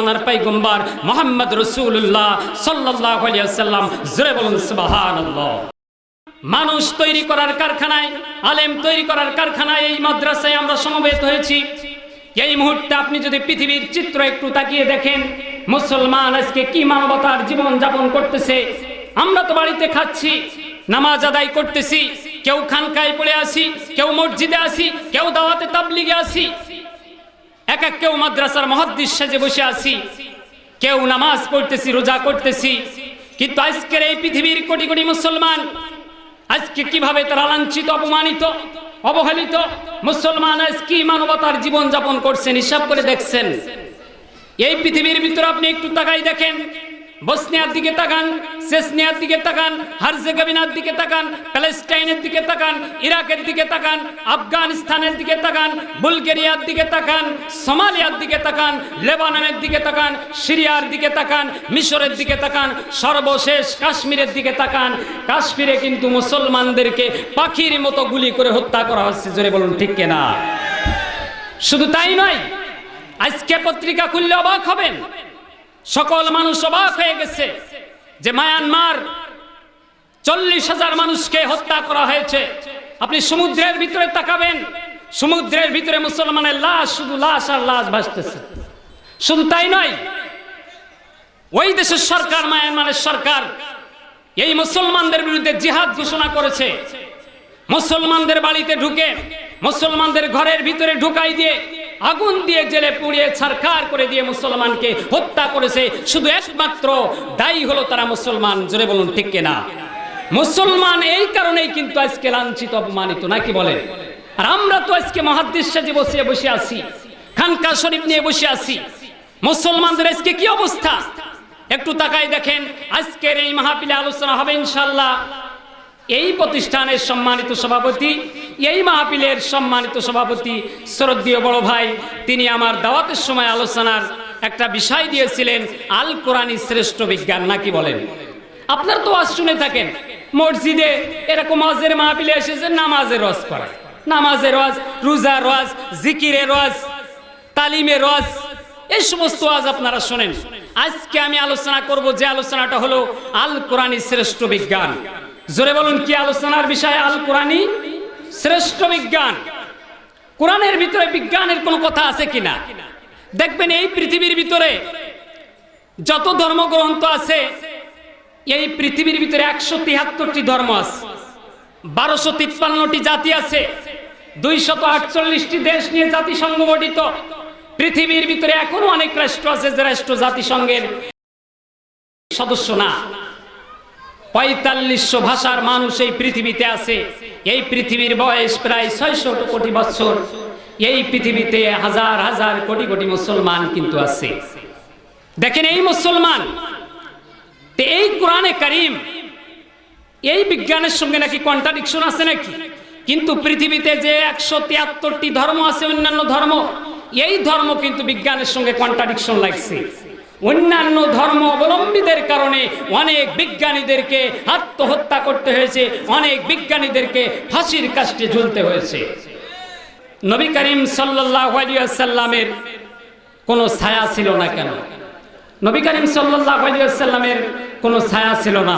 আমার পয়গম্বর মুহাম্মদ রাসূলুল্লাহ সাল্লাল্লাহু আলাইহি ওয়াসাল্লাম। জোরে বলুন সুবহানাল্লাহ। মানুষ তৈরি করার কারখানায়, আলেম তৈরি করার কারখানায় এই মাদ্রাসায় আমরা সমবেত হয়েছি। এই মুহূর্তে আপনি যদি পৃথিবীর চিত্র একটু তাকিয়ে দেখেন, মুসলমান আজকে কি মানবতার জীবন যাপন করতেছে। আমরা তো বাড়িতে খাচ্ছি, নামাজ আদায় করতেছি, কেউ খানকায় পড়ে আসি, কেউ মসজিদে আসি, কেউ দাওয়াতে তাবলীগে আসি, এক কেউ মাদ্রাসার মুহাদ্দিস সেজে বসে আছি, কেউ নামাজ পড়তেছি, রোজা করতেছি। কিন্তু আজকের এই পৃথিবীর কোটি কোটি মুসলমান আজকে কিভাবে তারা লাঞ্ছিত, অপমানিত, অবহেলিত। মুসলমান আজ কি মানবতার জীবন যাপন করছেন হিসাব করে দেখছেন? এই পৃথিবীর ভিতরে আপনি একটু তাকাই দেখেন, বসনিয়ার দিকে তাকান, চেচনিয়ার দিকে তাকান, হার্জেগোভিনার দিকে তাকান, প্যালেস্টাইনের দিকে তাকান, ইরাকের দিকে তাকান, আফগানিস্তানের দিকে তাকান, বুলগেরিয়ার দিকে তাকান, সোমালিয়ার দিকে তাকান, লেবাননের দিকে তাকান, সিরিয়ার দিকে তাকান, মিশরের দিকে তাকান, সর্বশেষ কাশ্মীরের দিকে তাকান। কাশ্মীরে কিন্তু মুসলমানদেরকে পাখির মতো গুলি করে হত্যা করা হচ্ছে। জোরে বলুন ঠিক কিনা? শুধু তাই নয়, আজকে পত্রিকা খুললে অবাক হবেন, সকল মানুষ অবাক হয়ে গেছে যে মায়ানমার 40,000 মানুষকে হত্যা করা হয়েছে। আপনি সমুদ্রের ভিতরে তাকাবেন, সমুদ্রের ভিতরে মুসলমানের লাশ, শুধু লাশ আর লাশ ভাসতেছে। শুধু তাই নয়, ওই দেশের সরকার, মায়ানমারের সরকার এই মুসলমানদের বিরুদ্ধে জিহাদ ঘোষণা করেছে। মুসলমানদের বাড়িতে ঢুকে, মুসলমানদের ঘরের ভিতরে ঢুকাই দিয়ে আগুন দিয়ে জেলে পুড়িয়ে ছারখার করে দিয়ে মুসলমানকে হত্যা করেছে। শুধু একমাত্র দায়ী হলো তারা মুসলমান। জোরে বলুন ঠিক কিনা? মুসলমান এই কারণেই কিন্তু আজকে লাঞ্ছিত, অপমানিত, নাকি বলেন? আর আমরা তো আজকে মুহাদ্দিস সাজে বসে আছি, খানকা শরীফ নিয়ে বসে আছি। মুসলমানদের আজকে কি অবস্থা একটু তাকাই দেখেন। আজকের এই মাহফিলে আলোচনা হবে ইনশাআল্লাহ। এই প্রতিষ্ঠানের সম্মানিত সভাপতি, এই মাহফিলের সম্মানিত সভাপতি, শ্রদ্ধেয় বড় ভাই, তিনি আমার দাওয়াতের সময় আলোচনার একটা বিষয় দিয়েছিলেন, আল কোরআনী শ্রেষ্ঠ বিজ্ঞান, নাকি বলেন? আপনার তো ওয়াজ শুনে থাকেন, মসজিদে এরকম ওয়াজের মাহফিলে এসেছে নামাজের ওয়াজ করা, নামাজের ওয়াজ, রোজার ওয়াজ, জিকিরের ওয়াজ, তালিমের ওয়াজ, এই সমস্ত ওয়াজ আপনারা শোনেন। আজকে আমি আলোচনা করব যে আলোচনাটা হলো আল কোরআনী শ্রেষ্ঠ বিজ্ঞান। জোরে বলুন কি আলোচনার বিষয়? আল কোরআনী শ্রেষ্ঠ বিজ্ঞান। কোরআনের ভিতরে বিজ্ঞানের কোনো কথা আছে কিনা দেখবেন। এই পৃথিবীর ভিতরে যত ধর্মগ্রন্থ আছে, এই পৃথিবীর ভিতরে 173টি ধর্ম আছে, 1253টি জাতি আছে, 248টি দেশ নিয়ে জাতিসংঘ গঠিত। পৃথিবীর ভিতরে এখনো অনেক রাষ্ট্র আছে যে রাষ্ট্র জাতিসংঘের সদস্য না। 4500 ভাষার মানুষ এই পৃথিবীতে আছে। এই পৃথিবীর বয়স প্রায় 600 কোটি বছর। এই পৃথিবীতে হাজার হাজার কোটি কোটি মুসলমান কিন্তু আছে। দেখেন এই মুসলমান, এই কোরআনে কারীম, এই বিজ্ঞানের সঙ্গে নাকি কন্ট্রাডিকশন আছে নাকি? কিন্তু পৃথিবীতে যে 173টি ধর্ম আছে, অন্যান্য ধর্ম, এই ধর্ম কিন্তু বিজ্ঞানের সঙ্গে কন্ট্রাডিকশন লাগছে। অন্যান্য ধর্ম অবলম্বীদের কারণে অনেক বিজ্ঞানীদেরকে আত্মহত্যা করতে হয়েছে, অনেক বিজ্ঞানীদেরকে ফাঁসির কাস্টে ঝুলতে হয়েছে। নবী করিম সাল্লাল্লাহু আলাইহি ওয়াসাল্লামের কোনো ছায়া ছিল না। কেন? নবী করিম সাল্লাল্লাহু আলাইহি ওয়াসাল্লামের কোনো ছায়া ছিল না।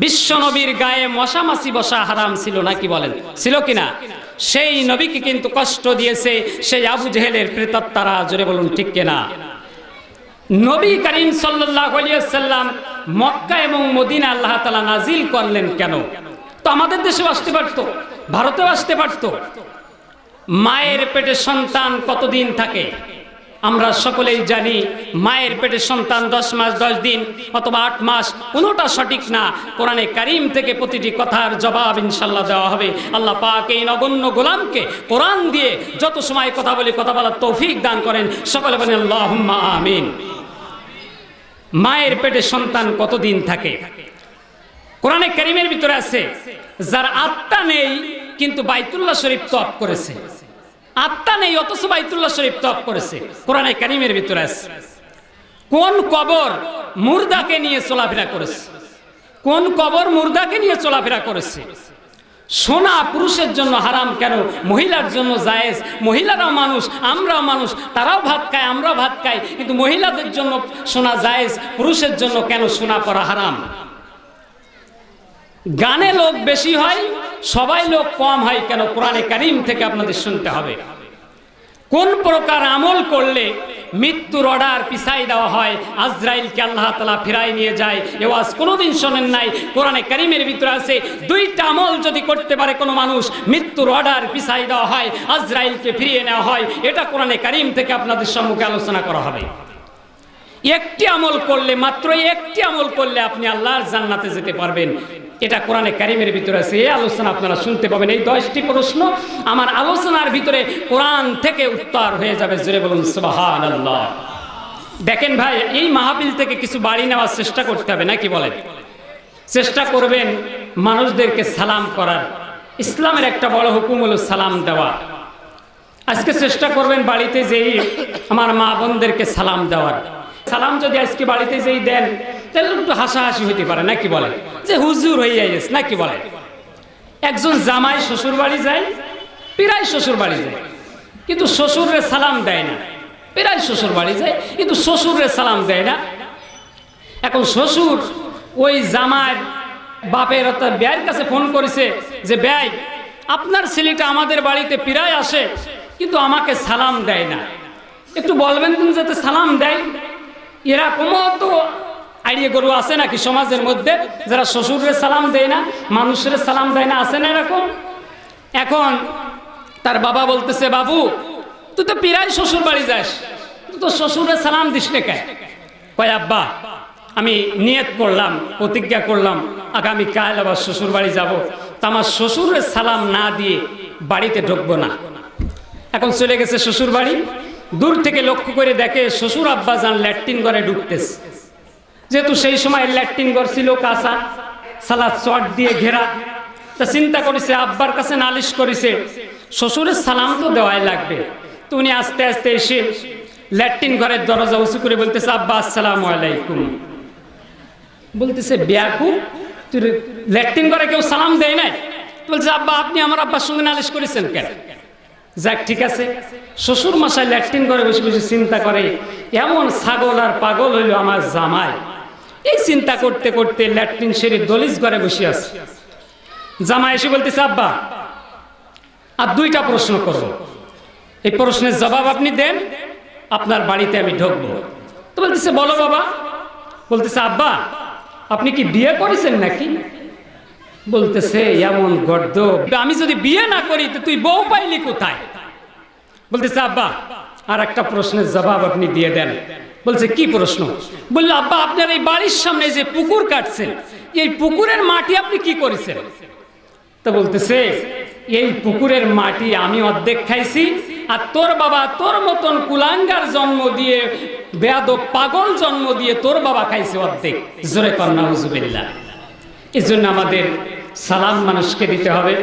বিশ্ব নবীর গায়ে মশা মাছি বসা হারাম ছিল, নাকি বলেন? ছিল কিনা? সেই নবীকে কিন্তু কষ্ট দিয়েছে সেই আবু জেহেলের প্রেতাত্মারা। জোরে বলুন ঠিক কিনা? নবী করিম সাল্লাল্লাহু আলাইহি ওয়াসাল্লাম মক্কা এবং মদিনা আল্লাহ তাআলা নাজিল করলেন কেন? তো আমাদের দেশেও আসতে পারতো, ভারতেও আসতে পারতো। মায়ের পেটে সন্তান কতদিন থাকে আমরা সকলেই জানি। মায়ের পেটে সন্তান 10 মাস 10 দিন অথবা 8 মাস, কোনোটা সঠিক না। কোরআনে কারীম থেকে প্রতিটি কথার জবাব ইনশাআল্লাহ দেওয়া হবে। আল্লাহ পাক এই নগণ্য গোলামকে কোরআন দিয়ে যত সময় কথা বলে কথা বলার তৌফিক দান করেন। সকলে বলেন আল্লাহুম্মা আমিন। মায়ের পেটে সন্তান কতদিন থাকে? কোরআনে কারীমের ভিতরে আছে, যার আত্মা নেই কিন্তু বাইতুল্লাহ শরীফ তওয়াফ করেছে। আত্মা নেই অথচ বাইতুল্লাহ শরীফ তওয়াফ করেছে, কোরআনে কারীমের ভিতরে আছে। কোন কবর মুর্দাকে নিয়ে চলাফেরা করেছে? কোন কবর মুর্দাকে নিয়ে চলাফেরা করেছে? সোনা পুরুষের জন্য হারাম কেন? মহিলার জন্য জায়েজ। মহিলারাও মানুষ, আমরাও মানুষ, তারাও ভাত খায়, আমরাও ভাত খাই, কিন্তু মহিলাদের জন্য সোনা জায়েজ, পুরুষের জন্য কেন সোনা পরা হারাম? গানে লোক বেশি হয়, সবাই লোক কম হয় কেন? কোরআনে কারীম থেকে আপনাদের শুনতে হবে। কোন প্রকার আমল করলে মৃত্যুর অর্ডার পিছাই দেওয়া হয়, আজরাইলকে আল্লাহ তাআলা ফিরাই নিয়ে যায়, এ ওয়াজ কোনোদিন শোনেন নাই? কোরআনে কারীমের ভিতরে আছে, দুইটা আমল যদি করতে পারে কোনো মানুষ, মৃত্যুর অর্ডার পিছাই দেওয়া হয়, আজরাইলকে ফিরিয়ে নেওয়া হয়। এটা কোরআনে কারীম থেকে আপনাদের সম্মুখে আলোচনা করা হবে। একটি আমল করলে, মাত্র একটি আমল করলে আপনি আল্লাহর জান্নাতে যেতে পারবেন, এটা কোরআনে কারীমের ভিতরে আছে। এই আলোচনা আপনারা শুনতে পাবেন। এই 10টি প্রশ্ন আমার আলোচনার ভিতরে কোরআন থেকে উত্তর হয়ে যাবে। জোরে বলুন সুবহানাল্লাহ। দেখেন ভাই, এই মাহফিল থেকে কিছু বাড়ি নেওয়ার চেষ্টা করতে হবে, নাকি বলেন? চেষ্টা করবেন মানুষদেরকে সালাম করার। ইসলামের একটা বড় হুকুম হলো সালাম দেওয়া। আজকে চেষ্টা করবেন বাড়িতে যেই আমার মা বোনদেরকে সালাম দেওয়ার। সালাম যদি আজকে বাড়িতে যেই দেন, তাহলে একটু হাসাহাসি হইতে পারে, নাকি বলে? যে হুজুর হয়ে গেছে, নাকি বলে? একজন জামাই শ্বশুর বাড়ি যায়, প্রায় শ্বশুর বাড়ি যায়, কিন্তু শ্বশুরে সালাম দেয় না। প্রায় শ্বশুর বাড়ি যায়, কিন্তু শ্বশুরে সালাম দেয় না। এখন শ্বশুর ওই জামাই বাপের অর্থাৎ ব্যয়ের কাছে ফোন করেছে যে, ব্যয়, আপনার ছেলেটা আমাদের বাড়িতে প্রায় আসে, কিন্তু আমাকে সালাম দেয় না, একটু বলবেন তুমি যাতে সালাম দেয়। এরকমও তো আইডিয়া গরু আছে নাকি সমাজের মধ্যে, যারা শ্বশুরের সালাম দেয় না, মানুষের সালাম দেয় না, আছে না এরকম? এখন তার বাবা বলতেছে, বাবু তুই তো প্রায় শ্বশুর বাড়ি যাস, তুই তো শ্বশুরের সালাম দিস না কেন? কয়, আব্বা আমি নিয়ত করলাম, প্রতিজ্ঞা করলাম, আগামী কাল আবার শ্বশুর বাড়ি যাবো, তা আমার শ্বশুরের সালাম না দিয়ে বাড়িতে ঢুকবো না। এখন চলে গেছে শ্বশুর বাড়ি, দূর থেকে লক্ষ্য করে দেখে শ্বশুর আব্বা যান ল্যাট্রিন ঘরে ঢুকতেছে। যেহেতু সেই সময় ল্যাট্রিন ঘর ছিল কাঁচা, সালাদ চট দিয়ে ঘেরা, তা চিন্তা করেছে, আব্বার কাছে নালিশ করেছে, শ্বশুরের সালাম তো দেওয়াই লাগবে। তো উনি আস্তে আস্তে এসে ল্যাট্রিন ঘরের দরজা উঁচু করে বলতেছে, আব্বা আসসালামু আলাইকুম। বলতেছে, বেয়াকুব, তুই ল্যাট্রিন ঘরে কেউ সালাম দেয় নাই? বলছে, আব্বা আপনি আমার আব্বার সঙ্গে নালিশ করেছেন কেন? যাক ঠিক আছে। শ্বশুর মশাই ল্যাট্রিন ঘরে বসে বসে চিন্তা করে, এমন ছাগল আর পাগল হইল আমার জামাই। এই চিন্তা করতে করতে ল্যাট্রিন সেরে দলিস ঘরে বসে আছে। জামাই এসে বলতেছে, আব্বা আর 2টা প্রশ্ন করবো, এই প্রশ্নের জবাব আপনি দেন, আপনার বাড়িতে আমি ঢুকবো। তো বলতেছে, বলো বাবা। বলতেছে, আব্বা আপনি কি বিয়ে করেছেন নাকি? বলতেছে, এমন গর্দ, আমি যদি বিয়ে না করি তো তুই বউ পাইলি কোথায়? বলতেছে, আব্বা আর একটা প্রশ্নের জবাব আপনি দিয়ে দেন। বলছে, কি প্রশ্ন? বললো, আব্বা আপনার এই বাড়ির সামনে যে পুকুর কাটছেন, এই পুকুরের মাটি আপনি কি করেছেন? তো বলতেছে, এই পুকুরের মাটি আমি অর্ধেক খাইছি, আর তোর বাবা তোর মতন কুলাঙ্গার জন্ম দিয়ে, বেয়াদব পাগল জন্ম দিয়ে তোর বাবা খাইছে অর্ধেক। জোরে কর নাউজুবিল্লাহ। এই জন্য আমাদের সালাম মানুষকে দিতে হবে।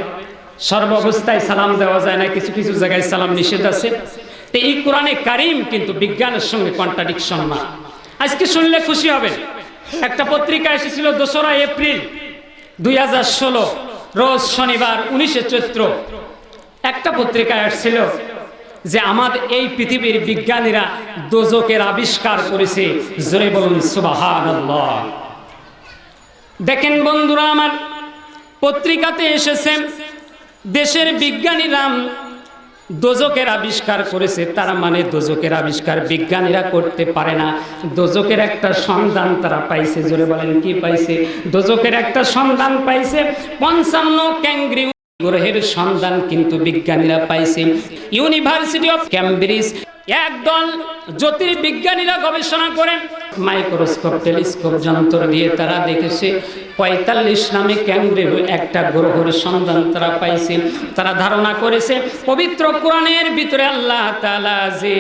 সর্বাবস্থায় সালাম দেওয়া যায় না, কিছু কিছু জায়গায় সালাম নিষেধ আছে। তো এই কোরআনে কারীম কিন্তু বিজ্ঞানের সঙ্গে কন্ট্রাডিকশন না। আজকে শুনলে খুশি হবেন, একটা পত্রিকা এসেছিল 2রা এপ্রিল 2016, রোজ শনিবার 19শে চৈত্র। একটা পত্রিকায় আসছিল যে আমাদের এই পৃথিবীর বিজ্ঞানীরা দোজকের আবিষ্কার করেছে। জোরে বলুন সুবহানাল্লাহ। দেখেন বন্ধুরা আমার, পত্রিকাতে এসেছে দেশের বিজ্ঞানীরা দোজকের আবিষ্কার করেছে। তারা মানে দোজকের আবিষ্কার বিজ্ঞানীরা করতে পারে না, দোজকের একটা সন্ধান তারা পাইছে। জোরে বলেন কি পাইছে? দোজকের একটা সন্ধান পাইছে। 55 ক্যাঙ্গ্রি গ্রহের সন্ধান কিন্তু বিজ্ঞানীরা পাইছে। ইউনিভার্সিটি অফ ক্যামব্রিজ একদল জ্যোতির্বিজ্ঞানীরা গবেষণা করে মাইক্রোস্কোপ টেলিস্কোপ যন্ত্র দিয়ে তারা দেখেছে 45 নামে ক্যাঙ্গ্রির একটা গ্রহের সন্ধান তারা পাইছে। তারা ধারণা করেছে পবিত্র কোরআনের ভিতরে আল্লাহ তাআলা যে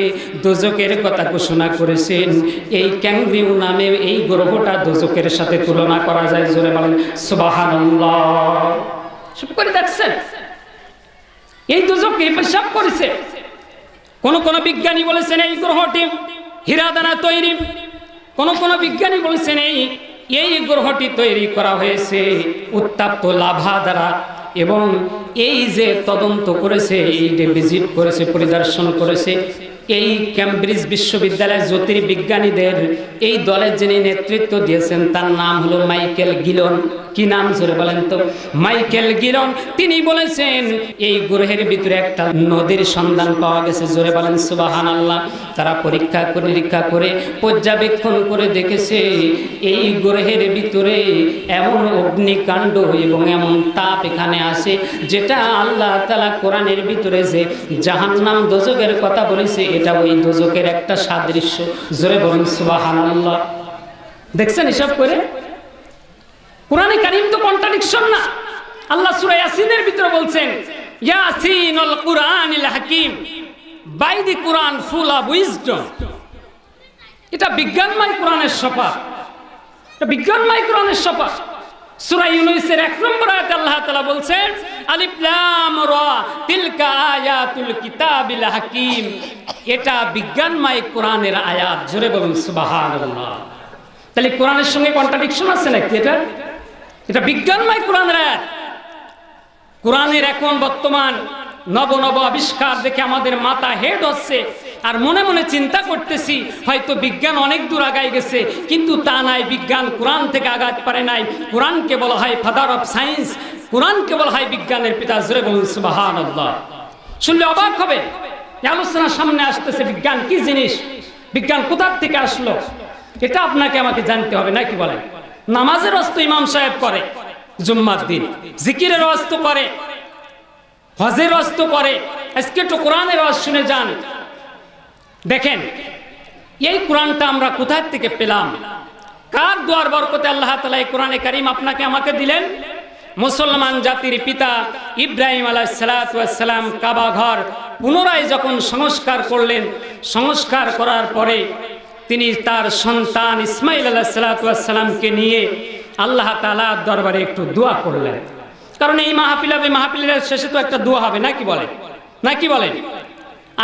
দোজকের কথা ঘোষণা করেছেন, এই ক্যাঙ্গ্রিউ নামে এই গ্রহটা দোজকের সাথে তুলনা করা যায়। জোরে বলেন সুবহানাল্লাহ। সব করে দেখছেন এই দোজকে হিসাব করেছে। কোন কোন বিজ্ঞানী বলেছেন এই গ্রহটি হীরা দ্বারা তৈরি, কোন কোন বিজ্ঞানী বলেছেন এই গ্রহটি তৈরি করা হয়েছে উত্তপ্ত লাভা দ্বারা। এবং এই যে তদন্ত করেছে, এই যে ভিজিট করেছে, পরিদর্শন করেছে, এই ক্যামব্রিজ বিশ্ববিদ্যালয়ের জ্যোতির্বিজ্ঞানীদের এই দলের যিনি নেতৃত্ব দিয়েছেন তার নাম হলো মাইকেল গিলন। কি নাম জোরে বলেন তো? Michael Glion. তিনি বলেছেন এই গ্রহের ভিতরে একটা নদীর সন্ধান পাওয়া গেছে। জোরে বলেন সুবহানাল্লাহ। তারা পরীক্ষা করে পর্যবেক্ষণ করে দেখেছে এই গ্রহের ভিতরে এমন অগ্নিকাণ্ড এবং এমন তাপ এখানে আসে, যেটা আল্লাহ তাআলা কোরআনের ভিতরে যে জাহান্নাম দোজখের কথা বলেছে এটা ওই দোজখের একটা সাদৃশ্য। জোরে বলেন সুবহানাল্লাহ। দেখছেন হিসাব করে? কোরআনে কারীম তো কন্ট্রাডিকশন না। আল্লাহ সূরা ইয়াসিনের ভিতরে বলছেন ইয়াসিনুল কুরআনিল হাকীম, by the Quran full of wisdom. এটা বিজ্ঞানময় কোরআনের শপথ, এটা বিজ্ঞানময় কোরআনের শপথ। সূরা ইউনূসের 1 নম্বর আয়াতে আল্লাহ তাআলা বলছেন আলিফ লাম রা তিলকা আয়াতুল কিতাবিল হাকীম। এটা বিজ্ঞানময় কোরআনের আয়াত। জোরে বলুন সুবহানাল্লাহ। তাহলে কোরআনের সঙ্গে কন্ট্রাডিকশন আছে নাকি? এটা বিজ্ঞানময় কোরআনের আয়াত। কোরআনের এখন বর্তমান নব নব আবিষ্কার দেখে আমাদের মাথা হেড হচ্ছে, আর মনে মনে চিন্তা করতেছি হয়তো বিজ্ঞান অনেক দূর আগাই গেছে, কিন্তু তা নাই। বিজ্ঞান কোরআন থেকে আগাতে পারে নাই। কোরআনকে বলা হয় ফাদার অফ সায়েন্স, কোরআনকে বলা হয় বিজ্ঞানের পিতা। জোরে বলুন সুবহানাল্লাহ। শুনলে অবাক হবে, আলোচনা সামনে আসতেছে বিজ্ঞান কি জিনিস, বিজ্ঞান কোথা থেকে আসলো, এটা আপনাকে আমাকে জানতে হবে নাকি বলেন? নামাজের ওয়াজ তো ইমাম সাহেব করে জুম্মার দিন, জিকিরের ওয়াজ তো করে, হজের ওয়াজ তো করে, আজকে তো কোরআনের ওয়াজ শুনে যান। দেখেন এই কোরআনটা আমরা কোথা থেকে পেলাম, কার দুয়ার বরকতে আল্লাহ তাআলা এই কোরআনে কারীম আপনাকে আমাকে দিলেন? মুসলমান জাতির পিতা ইব্রাহিম আলাইহিস সালাতু ওয়াস সালাম কাবা ঘর পুনরায় যখন সংস্কার করলেন, সংস্কার করার পরে তিনি তার সন্তান ইসমাইল আলাইহিস সালাতু ওয়াস সালামকে নিয়ে আল্লাহ তাআলার দরবারে একটু দোয়া করলেন। কারণ এই মাহফিলের শেষে তো একটা দোয়া হবে নাকি বলেন? নাকি বলেন?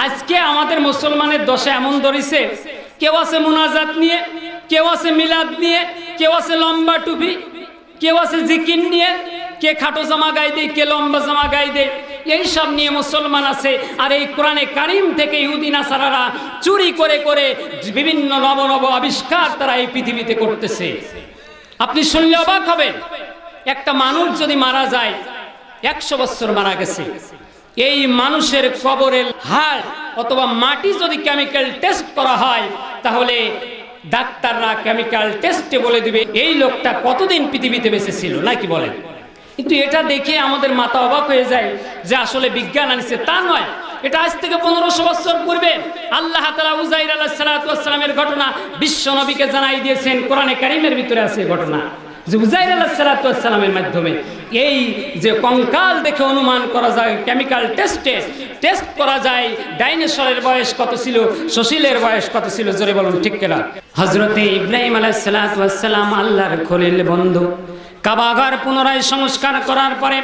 আজকে আমাদের মুসলমানের দশা এমন ধরেছে, কেউ আছে মুনাজাত নিয়ে, কেউ আছে মিলাদ নিয়ে, কেউ আছে লম্বা টুপি, কেউ আছে জিকির নিয়ে, কে খাটো জামা গায়ে দেয়, কে লম্বা জামা গায়ে দেয়, এইসব নিয়ে মুসলমান আছে। আর এই কোরআনে কারীম থেকে ইহুদি নাসারারা চুরি করে করে বিভিন্ন নব নব আবিষ্কার তারা এই পৃথিবীতে করতেছে। আপনি শুনলে অবাক হবেন, একটা মানুষ যদি মারা যায়, 100 বছর মারা গেছে, এই মানুষের কবরের হাড় অথবা মাটি যদি কেমিক্যাল টেস্ট করা হয়, তাহলে ডাক্তাররা কেমিক্যাল টেস্টে বলে দিবে এই লোকটা কতদিন পৃথিবীতে বেঁচে ছিল নাকি বলেন? কিন্তু এটা দেখে আমাদের মাথা অবাক হয়ে যায় যে আসলে বিজ্ঞান আনছে, তা নয়। এটা আজ থেকে 1500 বছর পূর্বে আল্লাহ তাআলা উযাইর আলাইহিস সালাতু ওয়াস সালামের ঘটনা বিশ্ব নবীকে জানাই দিয়েছেন। কোরআনে কারীমের ভিতরে আছে ঘটনা যে উযাইর আলাইহিস সালাতু ওয়াস সালামের মাধ্যমে এই যে কঙ্কাল দেখে অনুমান করা যায়, কেমিক্যাল টেস্ট করা যায় ডাইনোসরের বয়স কত ছিল, সসিলের বয়স কত ছিল। জোরে বলুন ঠিক কিনা? হযরতে ইব্রাহিম আলাইহিস সালাতু ওয়াস সালাম আল্লাহর খলিল বন্ধু কাবা ঘর পুনরায় সংস্কার করার পরে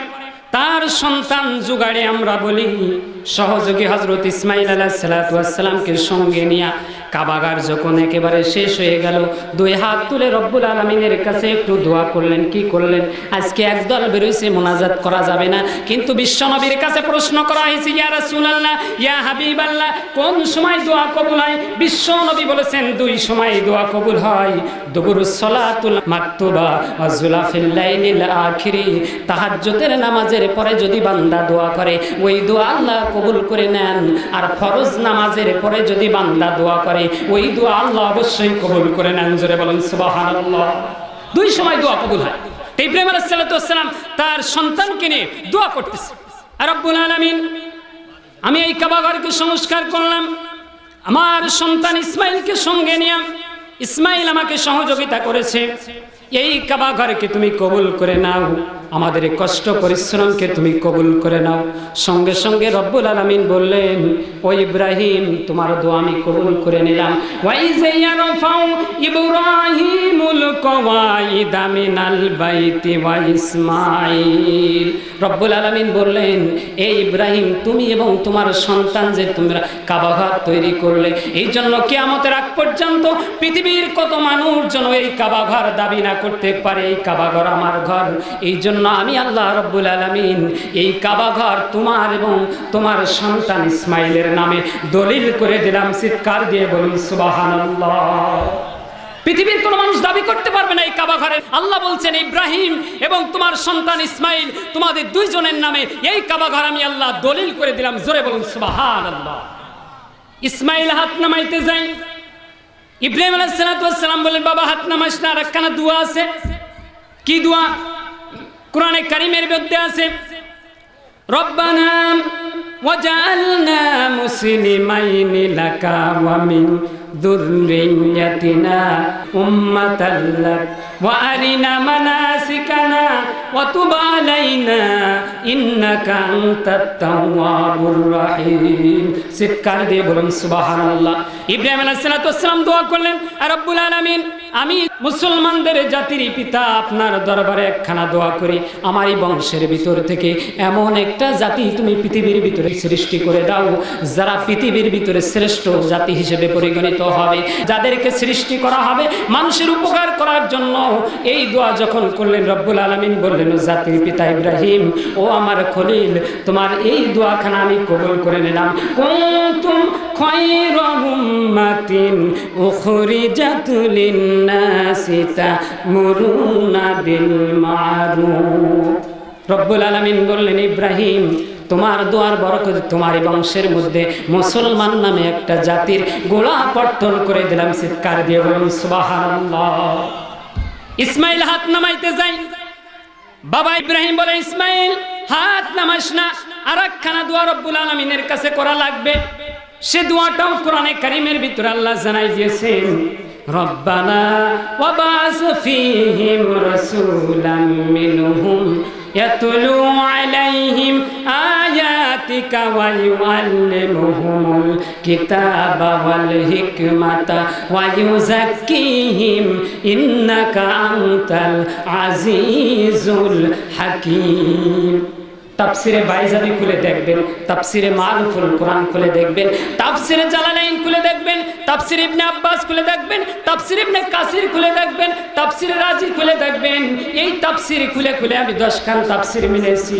তার সন্তান জুগাড়ে আমরা বলি সহযোগী হযরত ইসমাইল আলাইহিস সালাতু ওয়াস সালামকে সঙ্গে নিয়ে কাবাগার যখন একেবারে শেষ হয়ে গেল, 2 হাত তুলে রব্বুল আলামিনের কাছে একটু দোয়া করলেন। কি করলেন? আজকে একদল বেরোইছে মোনাজাত করা যাবে না, কিন্তু বিশ্ব নবীর কাছে প্রশ্ন করা হয়েছে ইয়া রাসূলুল্লাহ, ইয়া হাবিবাল্লাহ, কোন সময় দোয়া কবুল হয়? বিশ্ব নবী বলেছেন 2 সময় দোয়া কবুল হয়, দুবুরুস সালাতুল মাকতুবা ওয়া যুলাফিল লাইলিল আখিরি। তাহাজ্জুদের নামাজের পরে যদি বান্দা দোয়া করে ওই দোয়া আল্লাহ কবুল করে নেন, আর ফরজ নামাজের পরে যদি বান্দা দোয়া করে ওই দোয়া আল্লাহ অবশ্যই কবুল করে নেন। জোরে বলেন সুবহানাল্লাহ। 2 সময় দোয়া কবুল হয়। ইব্রাহিম আলাইহিস সালাতু ওয়াস সালাম তার সন্তানকে নিয়ে দোয়া করতেছে, আর রব্বুল আলামিন আমি এই কাবা ঘরকে সংস্কার করলাম, আমার সন্তান ইসমাইলকে সঙ্গে নিয়ে, ইসমাইল আমাকে সহযোগিতা করেছে, এই কাবা ঘরকে তুমি কবুল করে নাও, আমাদের কষ্ট পরিশ্রমকে তুমি কবুল করে নাও। সঙ্গে সঙ্গে রব্বুল আলামিন বললেন, ও ইব্রাহিম, তোমার দোয়া আমি কবুল করে নিলাম। ওয়াইজ ইয়ারফাউ ইব্রাহিমুল কওয়াইদা মিনাল বাইতি ওয়া ইসমাঈল। রব্বুল আলামিন বললেন, এই ইব্রাহিম তুমি এবং তোমার সন্তান যে তোমরা কাবা ঘর তৈরি করলে, এই জন্য কিয়ামতের আগ পর্যন্ত পৃথিবীর কত মানুষ যেন এই কাবা ঘর দাবি না করতে পারে এই কাবা ঘর আমার ঘর। এই জন্য আমি আল্লাহ রব্বুল আলামিন এই কাবা ঘর তোমার এবং তোমার সন্তান ইসমাইলের নামে দলিল করে দিলাম। চিৎকার দিয়ে বলুন সুবহানাল্লাহ। পৃথিবীর কোন মানুষ দাবি করতে পারবে না এই কাবা ঘরের। আল্লাহ বলছেন, ইব্রাহিম এবং তোমার সন্তান ইসমাইল তোমাদের দুইজনের নামে এই কাবা ঘর আমি আল্লাহ দলিল করে দিলাম। জোরে বলুন সুবহানাল্লাহ। ইসমাইল হাত নামাইতে যাই, ইব্রাহিম আলাইহিস সালাতু ওয়াস সালাম বলেন, বাবা হাত নামাইস না, আর একখানা দোয়া আছে। কি দোয়া? কোরআনে কারীমের মধ্যে আছে, রব্বানা ওয়াজআলনা মুসলিমাইনি লাকা ওয়া মিন যুররিয়াতিনা উম্মাতাল লাক ওয়া আরিনা মানাসিকানা ওয়া তুব আলাইনা ইন্নাকা আনতাত তাওয়াবুর রহিম। চিৎকার দিয়ে বলুন সুবহানাল্লাহ। ইব্রাহিম আলাইহিস সালাতু ওয়াস সালাম দোয়া করলেন, রব্বুল আলামিন আমি মুসলমানদের জাতির পিতা আপনার দরবারে একখানা দোয়া করি, আমারই বংশের ভিতর থেকে এমন একটা জাতি তুমি পৃথিবীর ভিতরে সৃষ্টি করে দাও যারা পৃথিবীর ভিতরে শ্রেষ্ঠ জাতি হিসেবে পরিগণিত হবে, যাদেরকে সৃষ্টি করা হবে মানুষের উপকার করার জন্য। এই দোয়া যখন করলেন, রব্বুল আলামিন বললেন, জাতির পিতা ইব্রাহিম, ও আমার খলিল, তোমার এই দোয়াখানা আমি কবুল করে নিলাম। কুনতুম খায়রা উম্মাতিন উখরিজাত লিন-নাসি তা'মুরুনা বিল মা'রুফ। রব্বুল আলামিন বললেন, ইব্রাহিম তোমার দোয়ার বরকতে তোমার বংশের মধ্যে মুসলমান নামে একটা জাতির গোলাপর্তন করে দিলাম। চিৎকার দিয়ে বলুন সুবহানাল্লাহ। ইসমাইল হাত নামাইতে যাই, বাবা ইব্রাহিম বলে, ইসমাইল হাত নামাস না, আর একখানা দোয়া রব্বুল আলামিনের কাছে করা লাগবে। সে দোয়াটাও কোরআনে কারীমের ভিতরে আল্লাহ জানাই দিয়েছেন, রব্বানা ওয়াবাস ফীহিম রাসূলাম মিনহুম ইয়াতলু আলাইহিম আয়াতিকা ওয়া ইউআল্লিমুহুমুল কিতাবা ওয়াল হিকমাতা ওয়া ইউযাক্কিহিম ইন্নাকা আনতাল আজিজুল হাকীম। তাফসিরে বাইজাবি খুলে দেখবেন, তাফসিরে মারুফুল কোরআন খুলে দেখবেন, তাফসিরে জালালাইন খুলে দেখবেন, তাফসির ইবনে আব্বাস খুলে দেখবেন, তাফসির ইবনে কাসির খুলে দেখবেন, তাফসিরে রাজি খুলে দেখবেন। এই তাফসির খুলে খুলে আমি 10 খান তাফসির মিলেছি।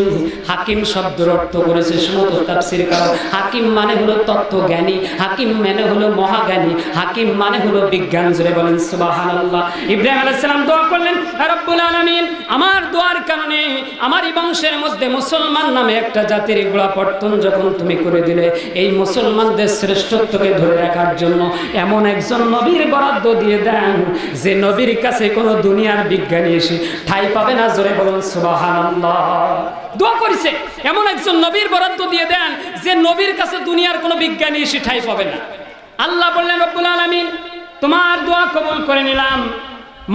হাকিম শব্দের অর্থ করেছে সমস্ত তাফসির কারণ হাকিম মানে হলো তত্ত্বজ্ঞানী, হাকিম মানে হলো মহাজ্ঞানী, হাকিম মানে হলো বিজ্ঞান। জোরে বলেন সুবহানাল্লাহ। ইব্রাহিম আলাইহিস সালাম দোয়া করলেন, রব্বুল আলামিন আমার দোয়ার কারণে আমারই বংশের মধ্যে মুসলমান নামে একটা জাতির গোলাপর্তন যখন তুমি করে দিলে, এই মুসলমানদের শ্রেষ্ঠত্বকে ধরে রাখার জন্য এমন একজন নবীর বরাদ্দ দিয়ে দেন যে নবীর কাছে কোনো দুনিয়ার বিজ্ঞানী এসে ঠাঁই পাবে না। জোরে বলুন সুবহানাল্লাহ। দোয়া করেছে, এমন একজন নবীর বরাদ্দ দিয়ে দেন যে নবীর কাছে দুনিয়ার কোনো বিজ্ঞানী এসে ঠাঁই পাবে না। আল্লাহ বললেন, রব্বুল আলামিন তোমার দোয়া কবুল করে নিলাম,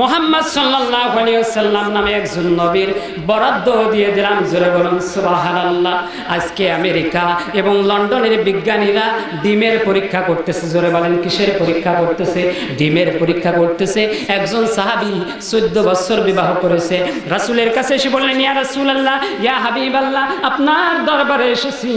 মুহাম্মদ সাল্লাল্লাহু আলাইহি ওয়াসাল্লাম নামে একজন নবীর বরাদ্দ দিয়ে দিলাম। জোরে বলুন সুবহানাল্লাহ। আজকে আমেরিকা এবং লন্ডনের বিজ্ঞানীরা ডিমের পরীক্ষা করতেছে। জোরে বলেন কিসের পরীক্ষা করতেছে? ডিমের পরীক্ষা করতেছে। একজন সাহাবী 14 বছর বিবাহ করেছে, রাসূলের কাছে এসে বললেন, ইয়া রাসূলুল্লাহ, ইয়া হাবিবাল্লাহ, আপনার দরবারে এসেছি,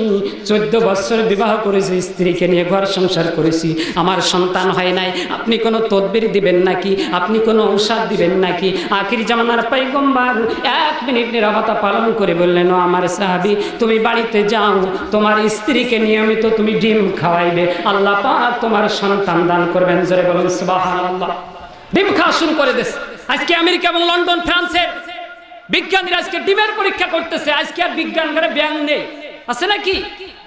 14 বছর বিবাহ করেছি, স্ত্রীকে নিয়ে ঘর সংসার করেছি, আমার সন্তান হয় নাই, আপনি কোনো তদবির দিবেন নাকি? আপনি কোনো ঔষধ দিবেন নাকি? আখির জামানার পয়গম্বর 1 মিনিট নীরবতা পালন করে বললেন, ও আমার সাহাবী, তুমি বাড়িতে যাও, তোমার স্ত্রীকে নিয়মিত তুমি ডিম খাওয়াইবে, আল্লাহ পাক তোমার সন্তান দান করবেন। জোরে বলুন সুবহানাল্লাহ। ডিম খাওয়া শুরু করে দিয়েছে। আজকে আমেরিকা এবং লন্ডন ফ্রান্সের বিজ্ঞানীরা আজকে ডিমের পরীক্ষা করতেছে। আজকে আর বিজ্ঞান করে ব্যাং নেই, আছে নাকি?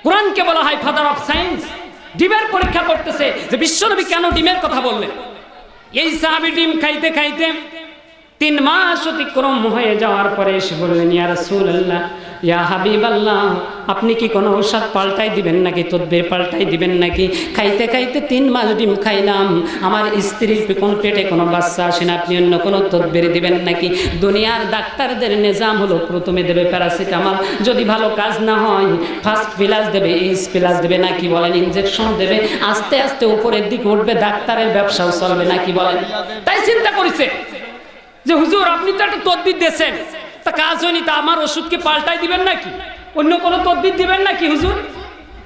কোরআনকে বলা হয় ফাদার অফ সায়েন্স। ডিমের পরীক্ষা করতেছে যে বিশ্বনবী কেন ডিমের কথা বললেন। এই সাহাবী ডিম খাইতে খাইতে 3 মাস অতিক্রম হয়ে যাওয়ার পরে এসে বললেন, ইয়া রাসূলুল্লাহ, ইয়া হাবিবাল্লাহ, আপনি কি কোনো ঔষধ পাল্টাই দিবেন নাকি, তদবির পাল্টাই দিবেন নাকি? খাইতে খাইতে 3 মাস ডিম খাইলাম, আমার স্ত্রীর কোনো পেটে কোনো বাচ্চা আসে না, আপনি অন্য কোনো তদবির দিবেন নাকি? দুনিয়ার ডাক্তারদের নিজাম হলো প্রথমে দেবে প্যারাসিটামল, যদি ভালো কাজ না হয় ফার্স্ট প্লাস দেবে, এইচ প্লাস দেবে, নাকি বলেন ইনজেকশন দেবে, আস্তে আস্তে উপরের দিকে উঠবে, ডাক্তারের ব্যবসাও চলবে, নাকি বলেন? তাই চিন্তা করেছে যে হুজুর আপনি তো একটা তদবির দিয়েছেন, তা কাজ হয়নি, তা আমার ওষুধকে পাল্টাই দিবেন নাকি, অন্য কোনো তদবির দিবেন নাকি হুজুর?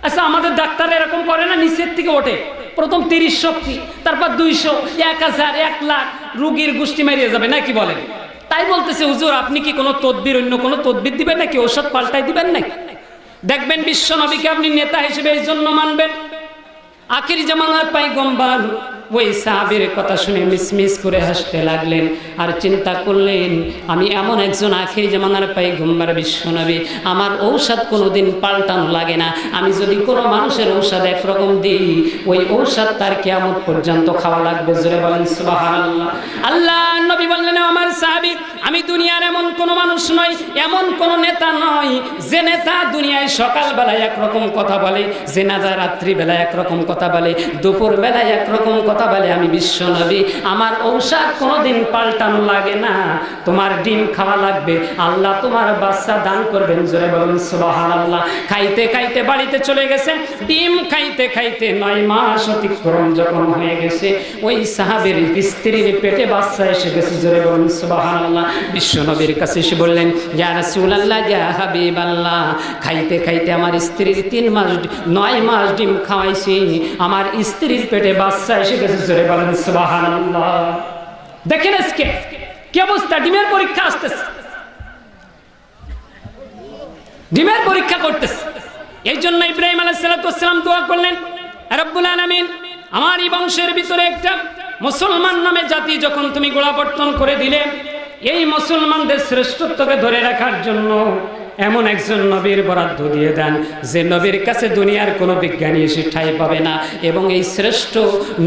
আচ্ছা আমাদের ডাক্তার এরকম করে না, নিচের থেকে ওঠে, প্রথম 30 শক্তি, তারপর 200, 1000, 1 লাখ রুগীর গোষ্ঠী মেরিয়ে যাবে নাকি বলেন? তাই বলতেছে হুজুর আপনি কি কোনো তদবির, অন্য কোনো তদবির দিবেন নাকি, ঔষধ পাল্টাই দিবেন নাকি? দেখবেন বিশ্ব নবীকে আপনি নেতা হিসেবে এই জন্য মানবেন, আখির জামানার পয়গম্বর ওই সাহাবীর কথা শুনে মিসমিস করে হাসতে লাগলেন আর চিন্তা করলেন আমি এমন একজন আখির জামানার পয়গম্বর বিশ্ব নবী, আমার ঔষধ কোনোদিন পাল্টানো লাগে না, আমি যদি কোনো মানুষের ঔষধ একরকম দিই ওই ঔষধ তার কিয়ামত পর্যন্ত খাওয়া লাগবে। জোরে বলেন সুবহানাল্লাহ। আল্লাহ নবী বললেন আমার সাহাবী আমি দুনিয়ার এমন কোনো মানুষ নই, এমন কোনো নেতা নই যে নেতা দুনিয়ায় সকালবেলায় একরকম কথা বলে, যে নেতা রাত্রিবেলায় একরকম কথা বলে, দুপুর বেলায় একরকম কথা বলে। আমি বিশ্ব নবী, আমার ঔষধ কোনোদিন পাল্টানো লাগে না, তোমার ডিম খাওয়া লাগবে, আল্লাহ তোমার বাচ্চা দান করবেন। জোরে বলুন সুবহানাল্লাহ। খাইতে খাইতে বাড়িতে চলে গেছে, ডিম খাইতে খাইতে 9 মাস অতিক্রম যখন হয়ে গেছে ওই সাহাবীর স্ত্রীর পেটে বাচ্চা এসে গেছে। জোরে বলুন সুবহানাল্লাহ। বিশ্ব নবীর কাছে এসে বললেন ইয়া রাসূলুল্লাহ ইয়া হাবিবাল্লাহ, খাইতে খাইতে আমার স্ত্রীর 9 মাস ডিম খাওয়াইছি, আমার স্ত্রীর পেটে বাচ্চা এসে গেছে। জোরে বলেন সুবহানাল্লাহ। দেখেন আজকে কি অবস্থা, ডিমের পরীক্ষা আসতেছে, ডিমের পরীক্ষা করতেছে। এই জন্য ইব্রাহিম আলাইহিস সালাম দোয়া করলেন রব্বুল আলামিন আমার এই বংশের ভিতরে একটা মুসলমান নামে জাতি যখন তুমি গোলাবর্তন করে দিলে, এই মুসলমানদের শ্রেষ্ঠত্বকে ধরে রাখার জন্য এমন একজন নবীর বরাদ্দ দিয়ে দেন যে নবীর কাছে দুনিয়ার কোনো বিজ্ঞানী এসে ঠাঁই পাবে না, এবং এই শ্রেষ্ঠ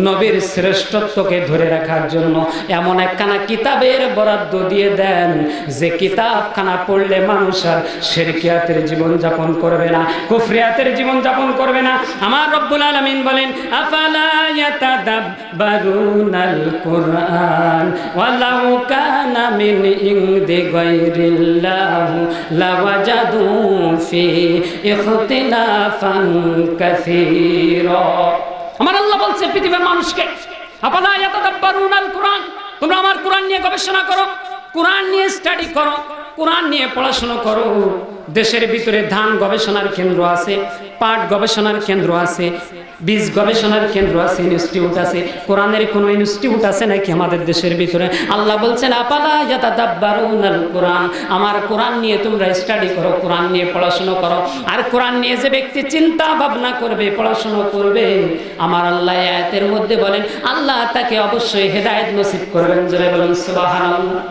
নবীর শ্রেষ্ঠত্বকে ধরে রাখার জন্য এমন একখানা কিতাবের বরাদ্দ দিয়ে দেন যে কিতাবখানা পড়লে মানুষ আর শিরকিয়াতের জীবনযাপন করবে না, কুফরিয়াতের জীবনযাপন করবে না। আমার রব্বুল আলামিন বলেন আফালা ইয়াতাদাব্বারুনাল কুরআন ওয়ালাউ কানা মিন ইনদি গায়রিল্লাহি লাওয়াজাদু ফি ইখতিলাফান কাসীরা। আমার আল্লাহ বলছে পৃথিবীর মানুষকে আফালা ইয়াতাদাব্বারুনাল কুরআন, তোমরা আমার কোরআন নিয়ে গবেষণা করো, কোরআন নিয়ে স্টাডি করো, কোরআন নিয়ে পড়াশোনা করো। দেশের ভিতরে ধান গবেষণার কেন্দ্র আছে, পাট গবেষণার কেন্দ্র আছে, বীজ গবেষণার কেন্দ্র আছে, ইনস্টিটিউট আছে। কোরআনের কোনো ইনস্টিটিউট আছে নাকি আমাদের দেশের ভিতরে? আল্লাহ বলছেন আফালা ইয়াতাদাব্বারুনাল কুরআন, আমার কোরআন নিয়ে তোমরা স্টাডি করো, কোরআন নিয়ে পড়াশোনা করো। আর কোরআন নিয়ে যে ব্যক্তি চিন্তা ভাবনা করবে, পড়াশোনা করবে, আমার আল্লাহ আয়াতের মধ্যে বলেন আল্লাহ তাকে অবশ্যই হেদায়েত নসিব করবেন। জোরে বলুন সুবহানাল্লাহ।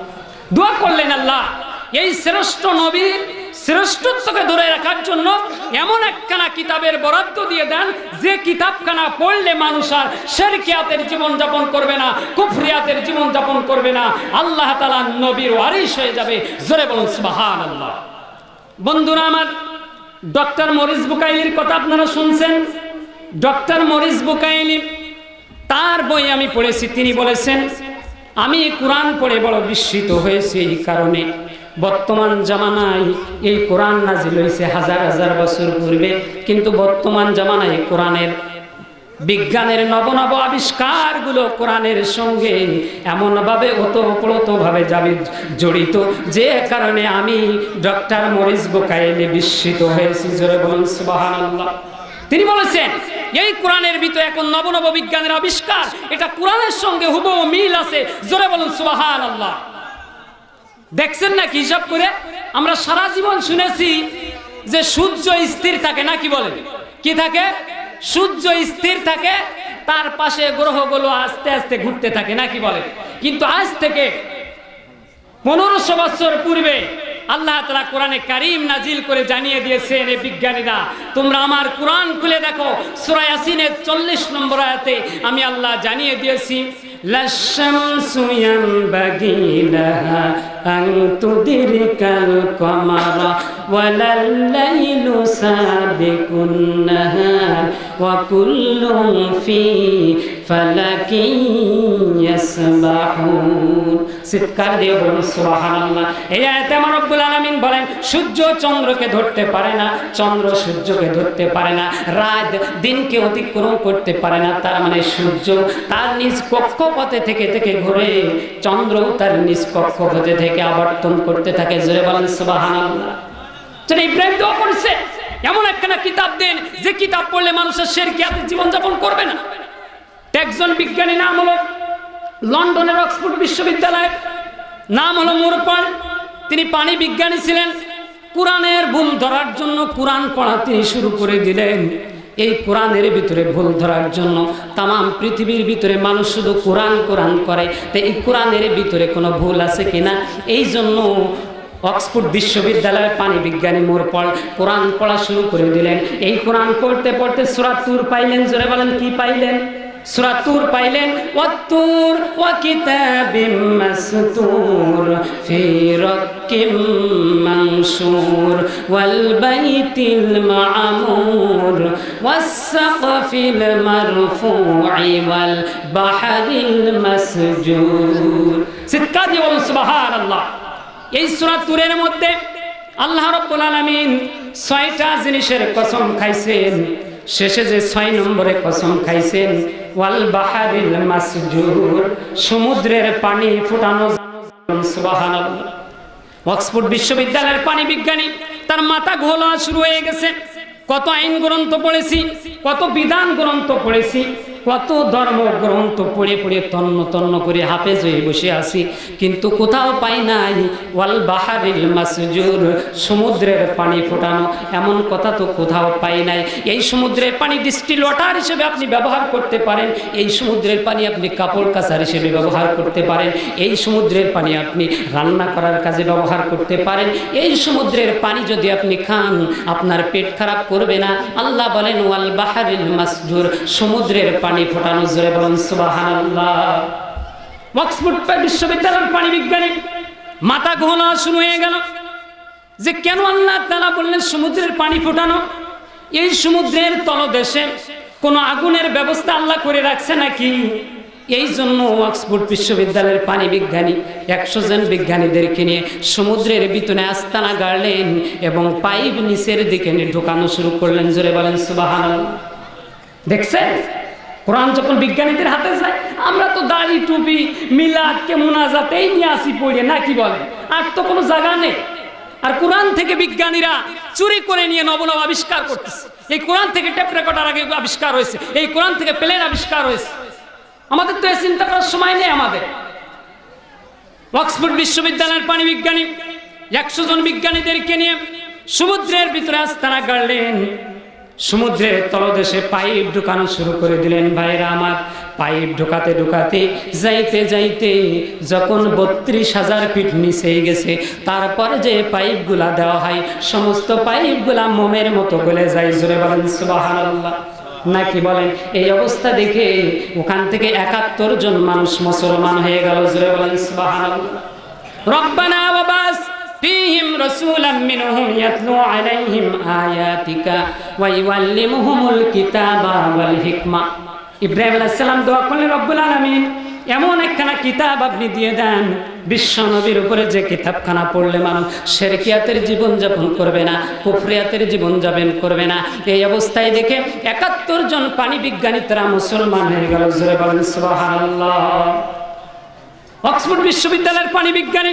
দোয়া করলেন আল্লাহ এই শ্রেষ্ঠ নবীর শ্রেষ্ঠত্বকে ধরে রাখার জন্য এমন একখানা কিতাবের বরাদ্দ দিয়ে দেন যে কিতাবখানা পড়লে মানুষ আর শিরকিয়াতের জীবনযাপন করবে না, কুফরিয়াতের জীবনযাপন করবে না, আল্লাহ তাআলা নবীর ওয়ারিস হয়ে যাবে। জোরে বলুন সুবহানাল্লাহ। বন্ধুরা আমার, ডক্টর মরিস বুকাইলির কথা আপনারা শুনছেন। ডক্টর মরিস বুকাইলি, তার বই আমি পড়েছি, তিনি বলেছেন আমি কোরআন পড়ে বড় বিস্মিত হয়েছি এই কারণে, বর্তমান জামানায় এই কোরআন নাজিল হয়েছে হাজার হাজার বছর পূর্বে, কিন্তু বর্তমান জামানায় কোরআনের বিজ্ঞানের নব নব আবিষ্কারগুলো কোরআনের সঙ্গে এমনভাবে ওতপ্রোতভাবে জড়িত যে কারণে আমি ডক্টর মরিস বুকাইলি বিস্মিত হয়েছি। জোরে বলুন সুবহানাল্লাহ। তিনি বলেছেন এই কোরআনের ভিতরে এখন নব নব বিজ্ঞানের আবিষ্কার, এটা কোরআনের সঙ্গে হুবহু মিল আছে। জোরে বলুন সুবহানাল্লাহ। দেখছেন না কি হিসাব করে? আমরা সারা জীবন শুনেছি যে সূর্য স্থির থাকে, না কি বলেন? কি থাকে? সূর্য স্থির থাকে, তার পাশে গ্রহগুলো আস্তে আস্তে ঘুরতে থাকে, না কি বলেন? কিন্তু আজ থেকে 1500 বছর পূর্বে আল্লাহ তাআলা কোরআনে কারীম নাজিল করে জানিয়ে দিয়েছেন এ বিজ্ঞানীরা তোমরা আমার কোরআন খুলে দেখো, সূরা ইয়াসিনের 40 নম্বর আয়াতে আমি আল্লাহ জানিয়ে দিয়েছি লাশামসু ইয়ানবাগি লাহা আন তুদরিকাল কমারা ওয়ালাল লাইলু সাবিকুন নাহার ওয়া কুল্লুন ফি ফালাকিন ইয়াসবাহুন। চিৎকার দিয়ে বলুন সুবহানাল্লাহ। এই আয়াতে আমার রব্বুল আলামিন বলেন সূর্য চন্দ্রকে ধরতে পারে না, চন্দ্র সূর্যকে ধরতে পারে না, রাত দিনকে অতিক্রম করতে পারে না। তার মানে সূর্য তার নিজ কক্ষ কক্ষপথে থেকে থেকে ঘুরে, চন্দ্র তার নিজ কক্ষপথে থেকে আবর্তন করতে থাকে। জোরে বলেন সুবহানাল্লাহ। সেটা ইব্রাহিম দোয়া করেছে, এমন একখানা কিতাব দেন যে কিতাব পড়লে মানুষের শিরকিয়াতে জীবনযাপন করবে না। একজন বিজ্ঞানী, নাম হলো লন্ডনের অক্সফোর্ড বিশ্ববিদ্যালয়ের, নাম হলো মুরপন। তিনি পানি বিজ্ঞানী ছিলেন। কোরআনের ভুল ধরার জন্য কোরআন পড়া তিনি শুরু করে দিলেন। এই কোরআনের ভিতরে ভুল ধরার জন্য তাম পৃথিবীর ভিতরে মানুষ শুধু কোরআন কোরআন করে, তো এই কোরআনের ভিতরে কোনো ভুল আছে কিনা, এই জন্য অক্সফোর্ড বিশ্ববিদ্যালয়ের পানি বিজ্ঞানী মুরপল কোরআন পড়া শুরু করে দিলেন। এই কোরআন পড়তে পড়তে সূরা তুর পাইলেন। জোরে বলেন কি পাইলেন? সূরা তুর পাইলেন। ওয়াত্তুর ওয়া কিতাবিম মাসতুর ফি রাক্কিম মানশুর ওয়াল বাইতিল মা'মুর ওয়াস সাকফিল মারফু'i ওয়াল বাহরিল মাসজুর। চিৎকার দিয়ে বলুন সুবহানাল্লাহ। এই সূরা তুরের মধ্যে আল্লাহ রাব্বুল আলামিন 6টা জিনিসের কসম খাইছেন। শেষে যে 6 নম্বরে কসম খাইছেন, ওয়াল বাহরিল মাসজুর, সমুদ্রের পানি ফুটানো। সুবহানাল্লাহ। অক্সফোর্ড বিশ্ববিদ্যালয়ের পানি বিজ্ঞানী, তার মাথা ঘোলা শুরু হয়ে গেছে। কত আইন গ্রন্থ পড়েছি, কত বিধান গ্রন্থ পড়েছি, কত ধর্ম গ্রন্থ পড়ে পড়ে তন্ন তন্ন করে হাফেজ হয়ে বসে আছি, কিন্তু কোথাও পাই নাই ওয়াল বাহরিল মাসজুর, সমুদ্রের পানি ফোটানো। এমন কথা তো কোথাও পাই নাই। এই সমুদ্রের পানি ডিস্টিল ওয়াটার হিসেবে আপনি ব্যবহার করতে পারেন, এই সমুদ্রের পানি আপনি কাপড় কাচার হিসেবে ব্যবহার করতে পারেন, এই সমুদ্রের পানি আপনি রান্না করার কাজে ব্যবহার করতে পারেন। এই সমুদ্রের পানি যদি আপনি খান আপনার পেট খারাপ করবে না। আল্লাহ বলেন ওয়াল বাহরিল মাসজুর, সমুদ্রের পানি ফোটানো। জোরে বলেন সুবহানাল্লাহ। অক্সফোর্ড বিশ্ববিদ্যালয়ের পানি বিজ্ঞানী মাথা ঘোলা শুরু হয়ে গেল যে কেন আল্লাহ তাআলা বললেন সমুদ্রের পানি ফোটানো। এই সমুদ্রের তলদেশে কোনো আগুনের ব্যবস্থা আল্লাহ করে রাখছে নাকি? এই জন্য অক্সফোর্ড বিশ্ববিদ্যালয়ের পানি বিজ্ঞানী 100 জন বিজ্ঞানীদেরকে নিয়ে সমুদ্রের ভিতরে আস্তানা গাড়লেন এবং পাইপ নিচের দিকে ঢোকানো শুরু করলেন। জোরে বলেন সুবহানাল্লাহ। দেখছেন, কোরআন যখন বিজ্ঞানীদের হাতে যায়, আমরা তো দাড়ি টুপি মিলাদ কে মুনাজাত এই নিয়ে আসি পড়ে, না কি বলে? আর তো কোনো জায়গা নেই। আর কোরআন থেকে বিজ্ঞানীরা চুরি করে নিয়ে নবনব আবিষ্কার করতেছে। এই কোরআন থেকে টেপ রেকর্ডার আগে আবিষ্কার হয়েছে, এই কোরআন থেকে প্লেন আবিষ্কার হয়েছে। আমাদের তো এই চিন্তা করার সময় নেই আমাদের। অক্সফোর্ড বিশ্ববিদ্যালয়ের পানি বিজ্ঞানী 100 জন বিজ্ঞানীদেরকে নিয়ে সমুদ্রের ভিতরে আস্তানা গাড়লেন। সমুদ্রের তলদেশে পাইপ ঢুকানো শুরু করে দিলেন। ভাইরা আমার, পাইপ ঢুকাতে ঢুকাতে যাইতে যাইতে যখন 32,000 ফিট নিচে গেছে, তারপরে যে পাইপগুলা দেওয়া হয় সমস্ত পাইপগুলা মোমের মতো গলে যায়। জোরে বলেন সুবহানাল্লাহ। নাকি বলেন? এই অবস্থা দেখে ওখান থেকে 71 জন মানুষ মুসলমান হয়ে গেল। জোরে বলেন সুবহানাল্লাহ। রব্বানা ওয়া বাস ফীহিম রাসূলাম মিনহুম ইয়াতলু আলাইহিম আয়াতিকা ওয়া ইউআল্লিমুহুমুল কিতাবা ওয়াল হিকমা। ইব্রাহিম আলাইহিস সালাম দোয়া করলেন, রব্বুল আলামিন এমন একখানা কিতাব আপনি দিয়ে দেন, বিশ্ব নবীর উপরে যে কিতাবখানা পড়লে মানুষ শিরকিয়াতের জীবন যাপন করবে না, কুফরিয়াতের জীবন যাপন করবে না। এই অবস্থায় দেখে 71 জন পানি বিজ্ঞানী তারা মুসলমান হয়ে গেল। জোরে বলেন সুবহানাল্লাহ। অক্সফোর্ড বিশ্ববিদ্যালয়ের পানি বিজ্ঞানী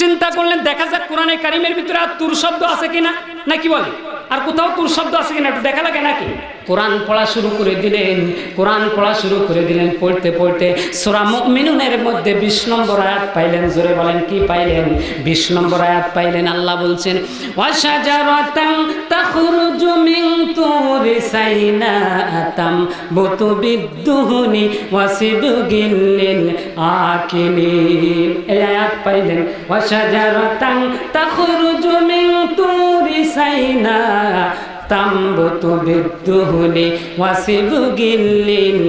চিন্তা করলেন, দেখা যাক কোরআনে কারিমের ভিতরে আর তুর শব্দ আছে কিনা, নাকি বলে? আর কোথাও তুর শব্দ আছে কিনা একটু দেখা লাগে নাকি? কোরআন পড়া শুরু করে দিলেন, কোরআন পড়া শুরু করে দিলেন। পড়তে পড়তে সূরা মুমিনুনের মধ্যে 20 নম্বর আয়াত পাইলেন। জোরে বলেন কি পাইলেন? 20 নম্বর আয়াত পাইলেন। আল্লাহ বলছেন, ওয়াশাজারাতান তাখরুজু মিন তুরি সাইনাতাম বুতুবিদ্দুহুনি ওয়াসিবগিল লিল আকিলিন। এই আয়াত পাইলেন, ওয়াশাজারাতান তাখরুজু মিন তুরি সাইনা তামবুতু বিদ্দুহুনি ওয়াসিবগিল লিল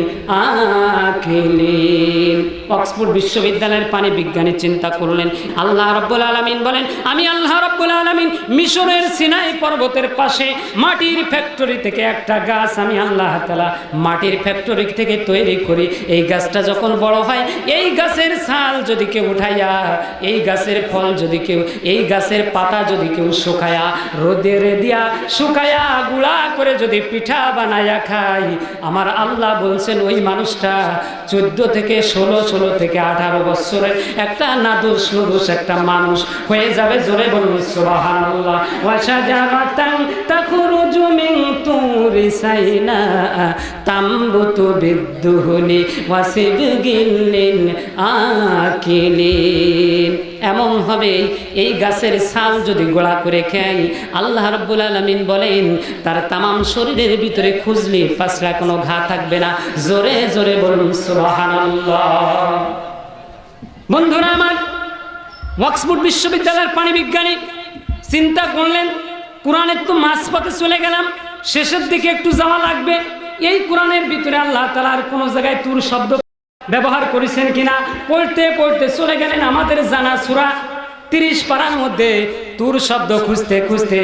আকিলিন। অক্সফোর্ড বিশ্ববিদ্যালয়ের পানি বিজ্ঞানী চিন্তা করলেন, আল্লাহ রাব্বুল আলামিন বলেন, আমি আল্লাহ রাব্বুল আলামিন মিশরের সিনাই পর্বতের পাশে মাটির ফ্যাক্টরি থেকে একটা গাছ আমি আল্লাহ তাআলা মাটির ফ্যাক্টরি থেকে তৈরি করি। এই গাছটা যখন বড় হয়, এই গাছের ছাল যদি কেউ উঠাইয়া, এই গাছের ফল যদি কেউ, এই গাছের পাতা যদি কেউ শুকায়া রোদে দিয়া শুকায়া গুঁড়া করে যদি পিঠা বানায়া খাই, আমার আল্লাহ বলছেন ওই মানুষটা 14 থেকে 16 থেকে 18 বছরের একটা নাদুস নুদুস একটা মানুষ হয়ে যাবে। জোরে বলুন সুবহানাল্লাহ। ওয়া শাজারাতান তাখরুজু মিন তুরি সাইনা তামবুতু বিদ্দুহুনি ওয়া সিদগিন লিল আকিলিন। এমন হবে এই গাছের ছাল যদি গোড়া করে খাই, আল্লাহ রাব্বুল আলামিন বলেন তার তামাম শরীরের ভিতরে খুজলি পাঁচড়া কোনো ঘা থাকবে না। জোরে জোরে বলুন সুবহানাল্লাহ। বন্ধুরা আমার, অক্সফোর্ড বিশ্ববিদ্যালয়ের পানি বিজ্ঞানী চিন্তা করলেন কোরআনের তো মাঝপথে চলে গেলাম, শেষের দিকে একটু যাওয়া লাগবে। এই কোরআনের ভিতরে আল্লাহ তাআলার কোনো জায়গায় তুর শব্দ ব্যবহার করেছেন কিনা পড়তে পড়তে চলে গেলেন আমাদের জানা সূরা 30 পারার মধ্যে। তুর শব্দ খুঁজতে খুঁজতে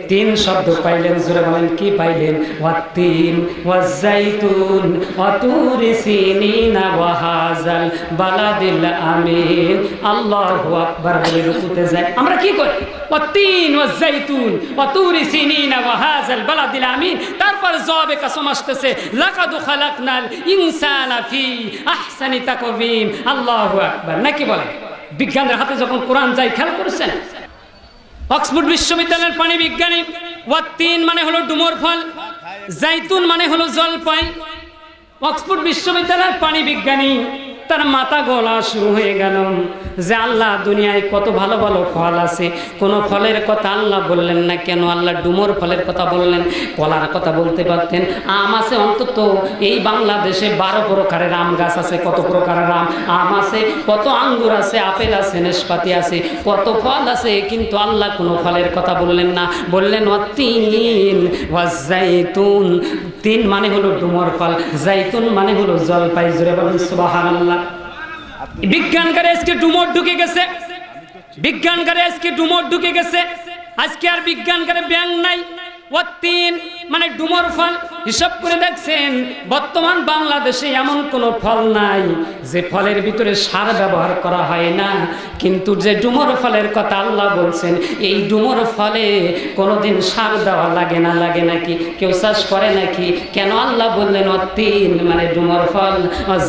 3 শব্দ পাইলেন। জোরে বলেন কি পাইলেন? ওয়াত্তিন ওয়াজ্জাইতুন ওয়াতুরি সিনিনা ওয়া হাযাল বালাদিল আমিন। আল্লাহু আকবার বলে রুকুতে যায়। আমরা কি করি? ওয়াত্তিন ওয়াজ্জাইতুন ওয়াতুরি সিনিনা ওয়া হাযাল বালাদিল আমিন। তারপর জবাবে কসম আসতেছে, লাকাদ খালাকনাল ইনসানা ফি আহসানি তাকওয়িম। আল্লাহু আকবার। নাকি বলেন? বিজ্ঞানের হাতে যখন কোরআন যায়, খেয়াল করেছেন? অক্সফোর্ড বিশ্ববিদ্যালয়ের পানি বিজ্ঞানী, ওয়াত্তিন মানে হলো ডুমুর ফল, জাইতুন মানে হলো জলপাই। অক্সফোর্ড বিশ্ববিদ্যালয়ের পানি বিজ্ঞানী তার মাথা গলা শুরু হয়ে গেল যে আল্লাহ দুনিয়ায় কত ভালো ভালো ফল আছে, কোন ফলের কথা আল্লাহ বললেন না কেন? আল্লাহ ডুমুর ফলের কথা বললেন, কলার কথা বলতে পারতেন। আম আছে অন্তত এই বাংলাদেশে 12 প্রকারের আম গাছ আছে। কত প্রকারের আম আছে, কত আঙ্গুর আছে, আপেল আছে, নেশপাতি আছে, কত ফল আছে, কিন্তু আল্লাহ কোনো ফলের কথা বললেন না। বললেন ওয়াত্তিন ওয়াজ্জাইতুন। তিন মানে হলো ডুমুর ফল, জাইতুন মানে হলো জলপাই। জোরে বলেন সুবহানাল্লাহ। বিজ্ঞানকারে আজকে ডুমুর ঢুকে গেছে, বিজ্ঞানকারে আজকে ডুমুর ঢুকে গেছে। আজকে আর বিজ্ঞানকারে ব্যাং নাই। ওয়াত্তিন মানে ডুমুর ফল। হিসাব করে দেখছেন বর্তমান বাংলাদেশে এমন কোনো ফল নাই যে ফলের ভিতরে সার ব্যবহার করা হয় না। কিন্তু যে ডুমুর ফলের কথা আল্লাহ বলছেন, এই ডুমুর ফলে কোনোদিন সার দেওয়া লাগে না। লাগে নাকি? কেউ চাষ করে নাকি? কেন আল্লাহ বললেন ওয়াত্তিন মানে ডুমুর ফল,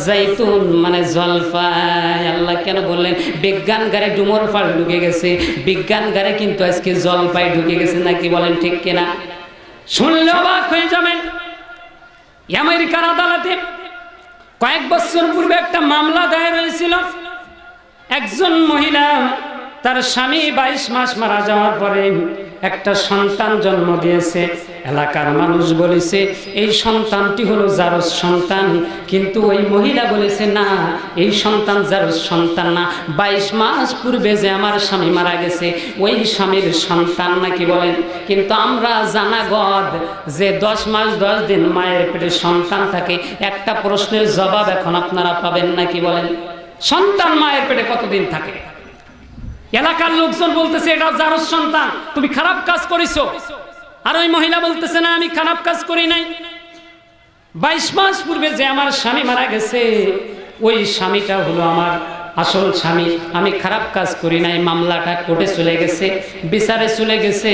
জাইতুন মানে জলপাই। আল্লাহ কেন বললেন? বিজ্ঞানগারে ডুমুর ফল ঢুকে গেছে, বিজ্ঞানগারে কিন্তু আজকে জলপাই ঢুকে গেছে। নাকি বলেন ঠিক কিনা? শুনলে অবাক হয়ে যাবেন। আমেরিকার আদালতে কয়েক বছর পূর্বে একটা মামলা দায়ের হয়েছিল। একজন মহিলা তার স্বামী 22 মাস মারা যাওয়ার পরে একটা সন্তান জন্ম দিয়েছে। এলাকার মানুষ বলেছে এই সন্তানটি হলো জারজ সন্তান, কিন্তু ওই মহিলা বলেছে না, এই সন্তান জারজ সন্তান না, 22 মাস পূর্বে যে আমার স্বামী মারা গেছে ওই স্বামীর সন্তান। নাকি বলেন? কিন্তু আমরা জানা গদ যে 10 মাস 10 দিন মায়ের পেটে সন্তান থাকে। একটা প্রশ্নের জবাব এখন আপনারা পাবেন। নাকি বলেন? সন্তান মায়ের পেটে কতদিন থাকে? এলাকার লোকজন বলতেছে এটা জারজ সন্তান, তুমি খারাপ কাজ করেছো। আর ওই মহিলা বলতেছে না, আমি খারাপ কাজ করি নাই। 22 মাস পূর্বে যে আমার স্বামী মারা গেছে ওই স্বামীটা হলো আমার আসল স্বামী, আমি খারাপ কাজ করি নাই। মামলাটা কোর্টে চলে গেছে, বিচারে চলে গেছে।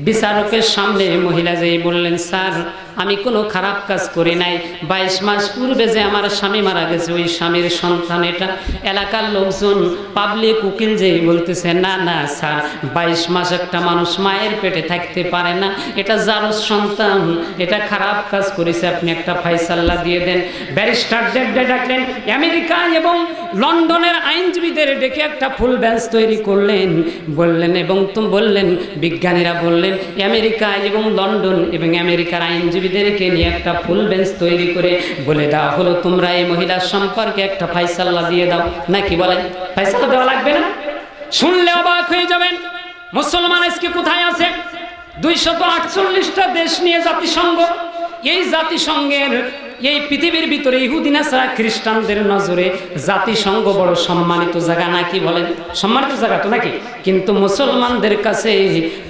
বিচারকের সামনে মহিলা যেই বললেন, স্যার আমি কোনো খারাপ কাজ করি নাই, 22 মাস পূর্বে যে আমার স্বামী মারা গেছে ওই স্বামীর সন্তান এটা। এলাকার লোকজন পাবলিক উকিল যেই বলতেছে, না না স্যার, 22 মাস একটা মানুষ মায়ের পেটে থাকতে পারে না, এটা জারজ সন্তান, এটা খারাপ কাজ করেছে, আপনি একটা ফায়সালা দিয়ে দেন। ব্যারিস্টারদের ডাকলেন, আমেরিকা এবং লন্ডনের আইনজীবীদের ডেকে একটা ফুল বেঞ্চ তৈরি করলেন। বললেন এবং তুমি বললেন, বিজ্ঞানীরা বললেন আমেরিকা এবং লন্ডন এবং আমেরিকার আইনজীবীদেরকে নিয়ে একটা ফুল বেঞ্চ তৈরি করে বলে দেওয়া হলো, তোমরা এই মহিলার সম্পর্কে একটা ফায়সালা দিয়ে দাও। নাকি বলেন? ফায়সালা দেওয়া লাগবে না? শুনলে অবাক হয়ে যাবেন। মুসলমান আজকে কোথায় আছে? 248টা দেশ নিয়ে জাতিসংঘ। এই জাতিসংঘের এই পৃথিবীর ভিতরে ইহুদি নাসারা খ্রিস্টানদের নজরে জাতিসংঘ বড় সম্মানিত জায়গা। নাকি বলেন? সম্মানিত জায়গা তো নাকি? কিন্তু মুসলমানদের কাছে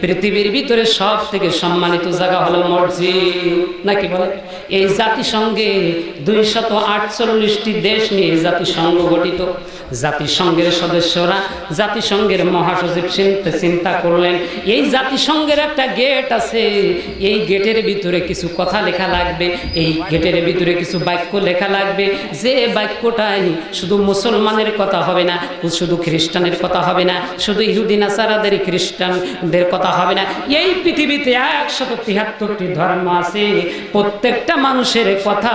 পৃথিবীর ভিতরে সব থেকে সম্মানিত জায়গা হলো মসজিদ, নাকি বলে? এই জাতিসংঘে 248টি দেশ নিয়ে জাতিসংঘ গঠিত। জাতিসংঘের সদস্যরা, জাতিসংঘের মহাসচিব চিন্তা করলেন এই জাতিসংঘের একটা গেট আছে, এই গেটের ভিতরে কিছু কথা লেখা লাগবে, এই গেটের ভিতরে কিছু বাক্য লেখা লাগবে, যে বাক্যটাই শুধু মুসলমানের কথা হবে না, শুধু খ্রিস্টানের কথা হবে না, শুধু ইহুদি নাসারাদের খ্রিস্টানদের কথা হবে না, এই পৃথিবীতে 173টি ধর্ম আছে, প্রত্যেকটা মানুষের কথা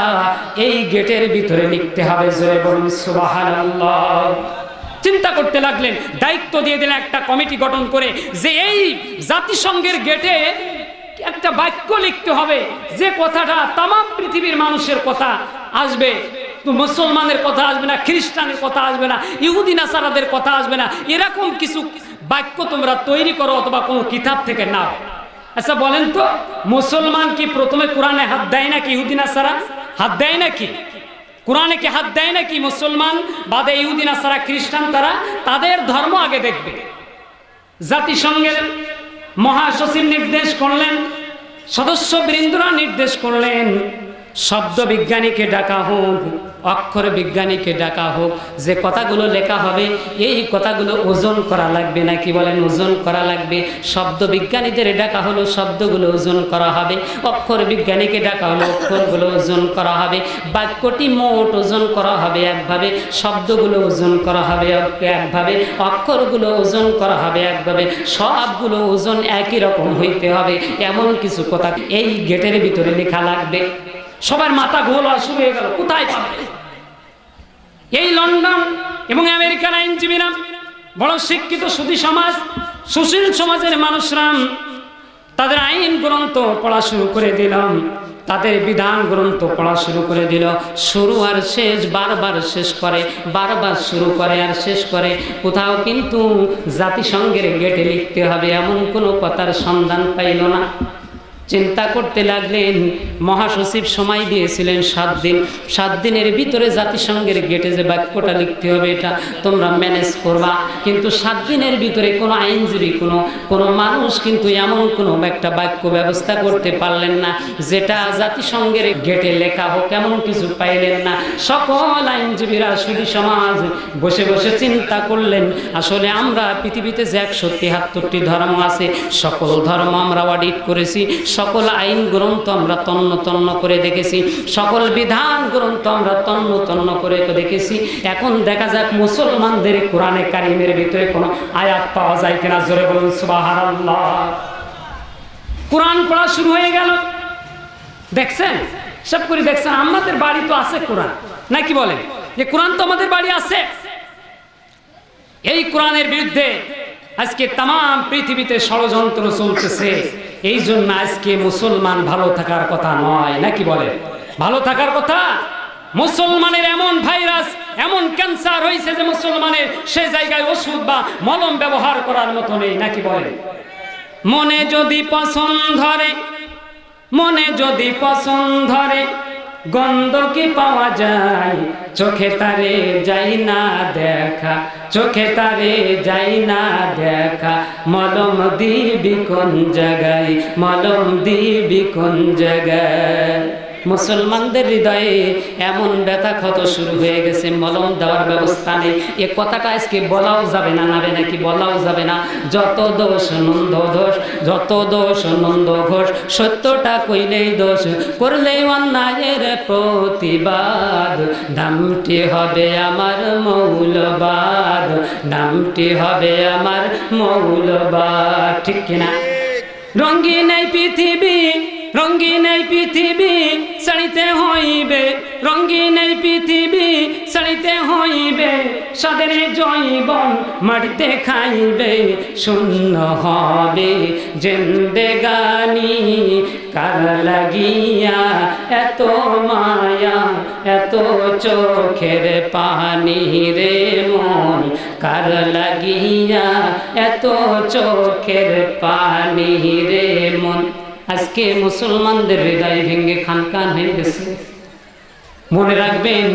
এই গেটের ভিতরে লিখতে হবে। জোরে বলুন সুবহানাল্লাহ। চিন্তা করতে লাগলেন, দায়িত্ব দিয়ে দিলেন একটা কমিটি গঠন করে যে এই জাতিসংঘের গেটে একটা বাক্য লিখতে হবে, যে কথাটা তাম পৃথিবীর মানুষের কথা আসবে, মুসলমানের কথা আসবে না, খ্রিস্টানের কথা আসবে না, ইহুদি নাসারাদের কথা আসবে না, এরকম কিছু বাক্য তোমরা তৈরি করো অথবা কোনো কিতাব থেকে নাও। আচ্ছা বলেন তো, মুসলমান কি প্রথমে কোরআনে হাত দেয় নাকি ইহুদি নাসারা হাত দেয় নাকি? কোরআনে কি হাত দেয় নাকি? মুসলমান বাদে ইহুদি নাসারা খ্রিস্টান তারা তাদের ধর্ম আগে দেখবে। জাতিসংঘের মহাসচিব নির্দেশ করলেন, সদস্য বৃন্দরা নির্দেশ করলেন, শব্দ বিজ্ঞানীকে ডাকা হোক, অক্ষর বিজ্ঞানীকে ডাকা হোক, যে কথাগুলো লেখা হবে এই কথাগুলো ওজন করা লাগবে, নাকি বলেন? ওজন করা লাগবে। শব্দ বিজ্ঞানীদের ডাকা হলো, শব্দগুলো ওজন করা হবে। অক্ষর বিজ্ঞানীকে ডাকা হলো, অক্ষরগুলো ওজন করা হবে। বাক্যটি মোট ওজন করা হবে একভাবে, শব্দগুলো ওজন করা হবে একভাবে, অক্ষরগুলো ওজন করা হবে একভাবে, সবগুলো ওজন একই রকম হইতে হবে, এমন কিছু কথা এই গেটের ভিতরে লেখা লাগবে। সবার মাথা গোল শুরু হয়ে গেল, কোথায় পাবে? এই লন্ডন এবং আমেরিকার আইনজীবীরা, বড় শিক্ষিত সুধী সমাজ, সুশীল সমাজের মানুষরা তাদের আইন গ্রন্থ পড়া শুরু করে দিল, তাদের বিধান গ্রন্থ পড়া শুরু করে দিল। শুরু আর শেষ বারবার শেষ করে, বারবার শুরু করে আর শেষ করে। কোথাও কিন্তু জাতিসংঘের গেটে লিখতে হবে এমন কোনো কথার সন্ধান পাইল না। চিন্তা করতে লাগলেন, মহাসচিব সময় দিয়েছিলেন 7 দিন। 7 দিনের ভিতরে জাতিসংঘের গেটে যে বাক্যটা লিখতে হবে এটা তোমরা ম্যানেজ করবা। কিন্তু 7 দিনের ভিতরে কোনো আইনজীবী, কোনো মানুষ কিন্তু এমন কোনো একটা বাক্য ব্যবস্থা করতে পারলেন না যেটা জাতিসংঘের গেটে লেখা হোক, এমন কিছু পাইলেন না। সকল আইনজীবীরা, সুধী সমাজ বসে বসে চিন্তা করলেন, আসলে আমরা পৃথিবীতে যে 173টি ধর্ম আছে, সকল ধর্ম আমরা অডিট করেছি, সকল আইন গ্রন্থ আমরা তন্ন তন্ন করে দেখেছি, সকল বিধান গ্রন্থ আমরা তন্ন তন্ন করে দেখেছি। এখন দেখা যাক মুসলমানদের কোরআনে কারিমের ভিতরে কোনো আয়াত পাওয়া যায় কিনা। জোরে বলুন সুবহানাল্লাহ। কোরআন পড়া শুরু হয়ে গেল। দেখছেন, সব করে দেখছেন, আমাদের বাড়ি তো আছে কোরআন, নাকি বলেন? যে কোরআন তো আমাদের বাড়ি আছে। এই কোরআনের বিরুদ্ধে আজকে তাম পৃথিবীতে ষড়যন্ত্র চলতেছে। এই জন্য আজকে মুসলমান ভালো থাকার কথা নয়, নাকি বলে? ভালো থাকার কথা। মুসলমানের এমন ভাইরাস, এমন ক্যান্সার হয়েছে যে মুসলমানের সে জায়গায় ওষুধ বা মলম ব্যবহার করার মতো নেই, নাকি বলে? মনে যদি পছন্দ ধরে, মনে যদি পছন্দ ধরে, গন্ধ কি পাওয়া যায়, চোখে তারে যাই না দেখা, চোখে তারে যাই না দেখা, মলম দিবি কোন জায়গায়, মলম দিবি কোন জায়গায়। মুসলমানদের হৃদয়ে এমন ব্যথা ক্ষত শুরু হয়ে গেছে, মলম দেওয়ার ব্যবস্থা নেই। এ কথাটা আজকে বলাও যাবে না, নাকি বলাও যাবে না। যত দোষ নন্দ দোষ, যত দোষ নন্দ ঘোষ, সত্যটা কইলেই দোষ, করলেই অন্যায়ের প্রতিবাদ। নামটি হবে আমার মৌলবাদ, নামটি হবে আমার মৌলবাদ। ঠিক কিনা? রঙিন এই পৃথিবী, রঙিন এই পৃথিবী ছাড়িতে হইবে, রঙিন এই পৃথিবী ছাড়িতে হইবে, সাদের জৈবন মাটিতে খাইবে, শূন্য হবে জিন্দেগানি। কার লাগিয়া এত মায়া, এত চোখের পানি রে মন, কার লাগিয়া এত চোখের পানি রে মন। আজকে মুসলমানদের হৃদয় ভেঙে খানখান হয়ে গেছে। মনে রাখবেন,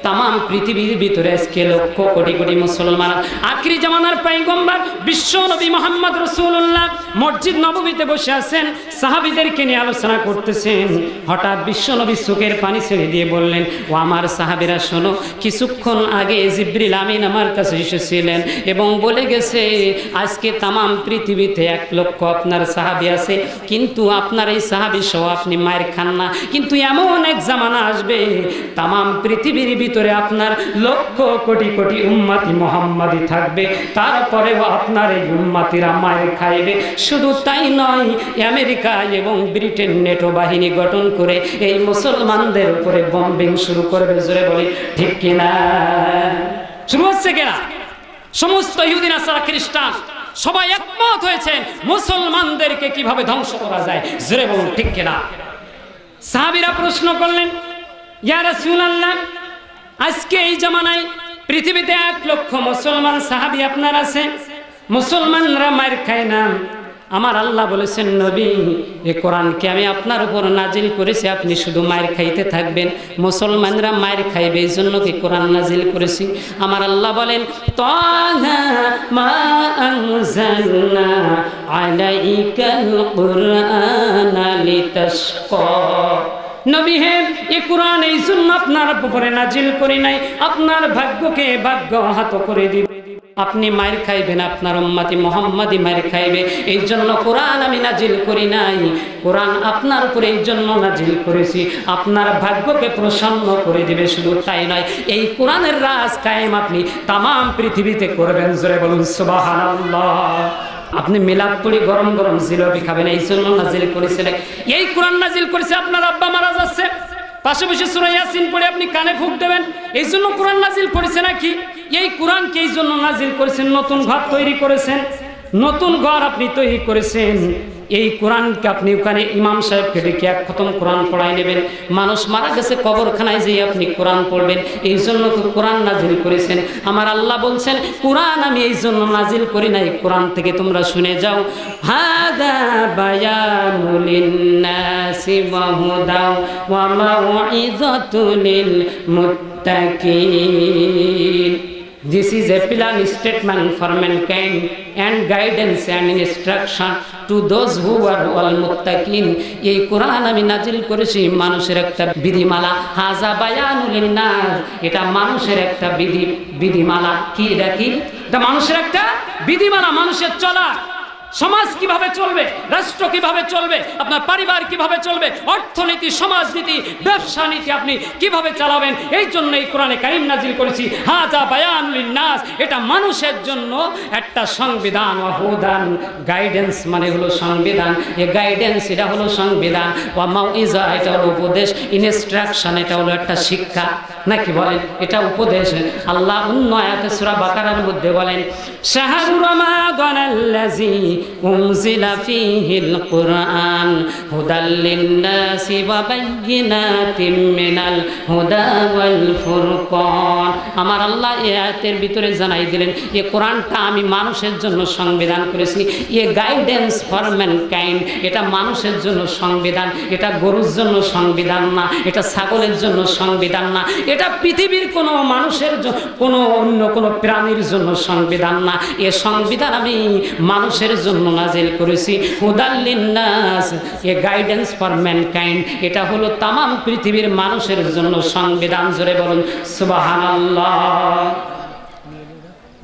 তামাম পৃথিবীর ভিতরে আজকে লক্ষ কোটি কোটি মুসলমান, আখিরি জামানার পয়গম্বর বিশ্ব নবী মুহাম্মদ রাসূলুল্লাহ মসজিদ নববীতে বসে আছেন, সাহাবীদেরকে নিয়ে আলোচনা করতেছেন। হঠাৎ বিশ্ব নবী চোখের পানি ছেড়ে দিয়ে বললেন, ও আমার সাহাবীরা শোনো, কিছুক্ষণ আগে জিবরিল আমিন আমার কাছে এসেছিলেন এবং বলে গেছে আজকে তামাম পৃথিবীতে 1 লক্ষ আপনার সাহাবী আছে, কিন্তু আপনার এই সাহাবী সহ আপনি মায়ের খান না। কিন্তু এমন এক জামানা আসবে তামাম পৃথিবীর ভিতরে আপনার লক্ষ কোটি কোটি উম্মতি মুহাম্মাদি থাকবে, তারপরেও আপনার এই উম্মতিরা মায়ের খাইবে। শুধু তাই নয়, আমেরিকা এবং ব্রিটেন নেটো বাহিনী গঠন করে এই মুসলমানদের উপরে বম্বিং শুরু করবে। জোরে বলি ঠিক কিনা? শুরু হচ্ছে কিনা? সমস্ত ইহুদি নাসারা খ্রিস্টান সবাই একমত হয়েছে মুসলমানদেরকে কিভাবে ধ্বংস করা যায়। জোরে বলুন ঠিক কিনা? সাহাবীরা প্রশ্ন করলেন, ইয়া রাসূলুল্লাহ, আজকে এই জামানায় পৃথিবীতে 1 লক্ষ মুসলমান সাহাবী আপনার আছে, মুসলমানরা মার খায় না। আমার আল্লাহ বলেছেন, নবী এই কোরআনকে আমি আপনার উপর নাজিল করেছি, আপনি শুধু মায়ের খাইতে থাকবেন, মুসলমানরা মায়ের খাইবে, এই জন্য কি কোরআন নাজিল করেছি। আমার আল্লাহ বলেন, তাহা মা আনজালনা আলাইকাল কুরআনা লিতাশকা। নবী হে, এই কোরআন এই জন্য আপনার উপরে নাজিল করি নাই, আপনার ভাগ্যকে ভাগ্যহাত করে দিবে, আপনি মায়ের খাইবেন, আপনার উম্মতি মুহাম্মাদি মায়ের খাইবে, এই জন্য কোরআন আমি নাজিল করি নাই। কোরআন আপনার উপরে এই জন্য নাজিল করেছি, আপনার ভাগ্যকে প্রসন্ন করে দিবে। শুধু তাই নয়, এই কোরআনের রাজ কায়েম আপনি তামাম পৃথিবীতে করবেন। জোরে বলুন সুবহানাল্লাহ। আপনি মিলাদ পড়ি গরম গরম জিলাপি খাবেন, এই জন্য নাজিল করেছিলেন। এই কোরআন নাজিল করেছে, আপনার আব্বা মারা যাচ্ছে, পাশে বসে সূরা ইয়াসিন পড়ে আপনি কানে ফুঁক দেবেন, এই জন্য কোরআন নাজিল করেছে নাকি? এই কোরআনকে এই জন্য নাজিল করেছেন, নতুন ঘর তৈরি করেছেন, নতুন ঘর আপনি তৈরি করেছেন। এই কোরআনকে আপনি ওখানে ইমাম সাহেবকে ডেকে 1 খতম কোরআন পড়াই নেবেন, মানুষ মারা গেছে কবরখানায় যেয়ে আপনি কোরআন পড়বেন, এই জন্য তো কোরআন নাজিল করেছেন। আমার আল্লাহ বলছেন, কোরআন আমি এই জন্য নাজিল করি নাই, কোরআন থেকে তোমরা শুনে যাও। হাদা বায়ানুল লিন্নাসি ওয়া হুদা ওয়া মাউইযাতুল লিল মুত্তাকিন। This is a plan statement for mankind and guidance and instruction to those who are all muttaqin. এই কোরআন আমি নাজিল করেছি মানুষের একটা বিধিমালা। হাজা বায়ানুল লিন্নাস, এটা মানুষের একটা বিধিমালা। কি এটা? কি এটা? মানুষের একটা বিধিমালা। মানুষের চলা, সমাজ কিভাবে চলবে, রাষ্ট্র কিভাবে চলবে, আপনার পরিবার কিভাবে চলবে, অর্থনীতি, সমাজনীতি, ব্যবসা নীতি আপনি কিভাবে চালাবেন, এই জন্য এই কোরআনে কারীম নাজিল করেছি। হাজা বায়ানুল লিন্নাস, এটা মানুষের জন্য একটা সংবিধান। ওয়া হুদান, গাইডেন্স মানে হলো সংবিধান, এই গাইডেন্স এটা হলো সংবিধান। ওয়া মাউইজা, এটা হলো উপদেশ, ইনস্ট্রাকশন এটা হলো একটা শিক্ষা, নাকি বলেন? এটা উপদেশ। আল্লাহ অন্য আয়াতে সূরা বাকারার মধ্যে বলেন, শাহরু রমাদানাল্লাযী উনজিলা ফীহিল কুরআন হুদাল লিন্নাসি ওয়া বাইয়িনাতিম মিনাল হুদা ওয়াল ফুরকান। আমার আল্লাহ এই আয়াতের ভিতরে জানাই দিলেন, এই কোরআনটা আমি মানুষের জন্য সংবিধান করেছি। এই গাইডেন্স ফর ম্যানকাইন্ড, এটা মানুষের জন্য সংবিধান, এটা গরুর জন্য সংবিধান না, এটা ছাগলের জন্য সংবিধান না, এটা পৃথিবীর কোনো মানুষের কোনো অন্য কোনো প্রাণীর জন্য সংবিধান না। এ সংবিধান আমি মানুষের জন্য নাজিল করেছি। হুদাল লিন্নাস, এ গাইডেন্স ফর ম্যানকাইন্ড, এটা হলো তামাম পৃথিবীর মানুষের জন্য সংবিধান। জোরে বলুন সুবহানাল্লাহ।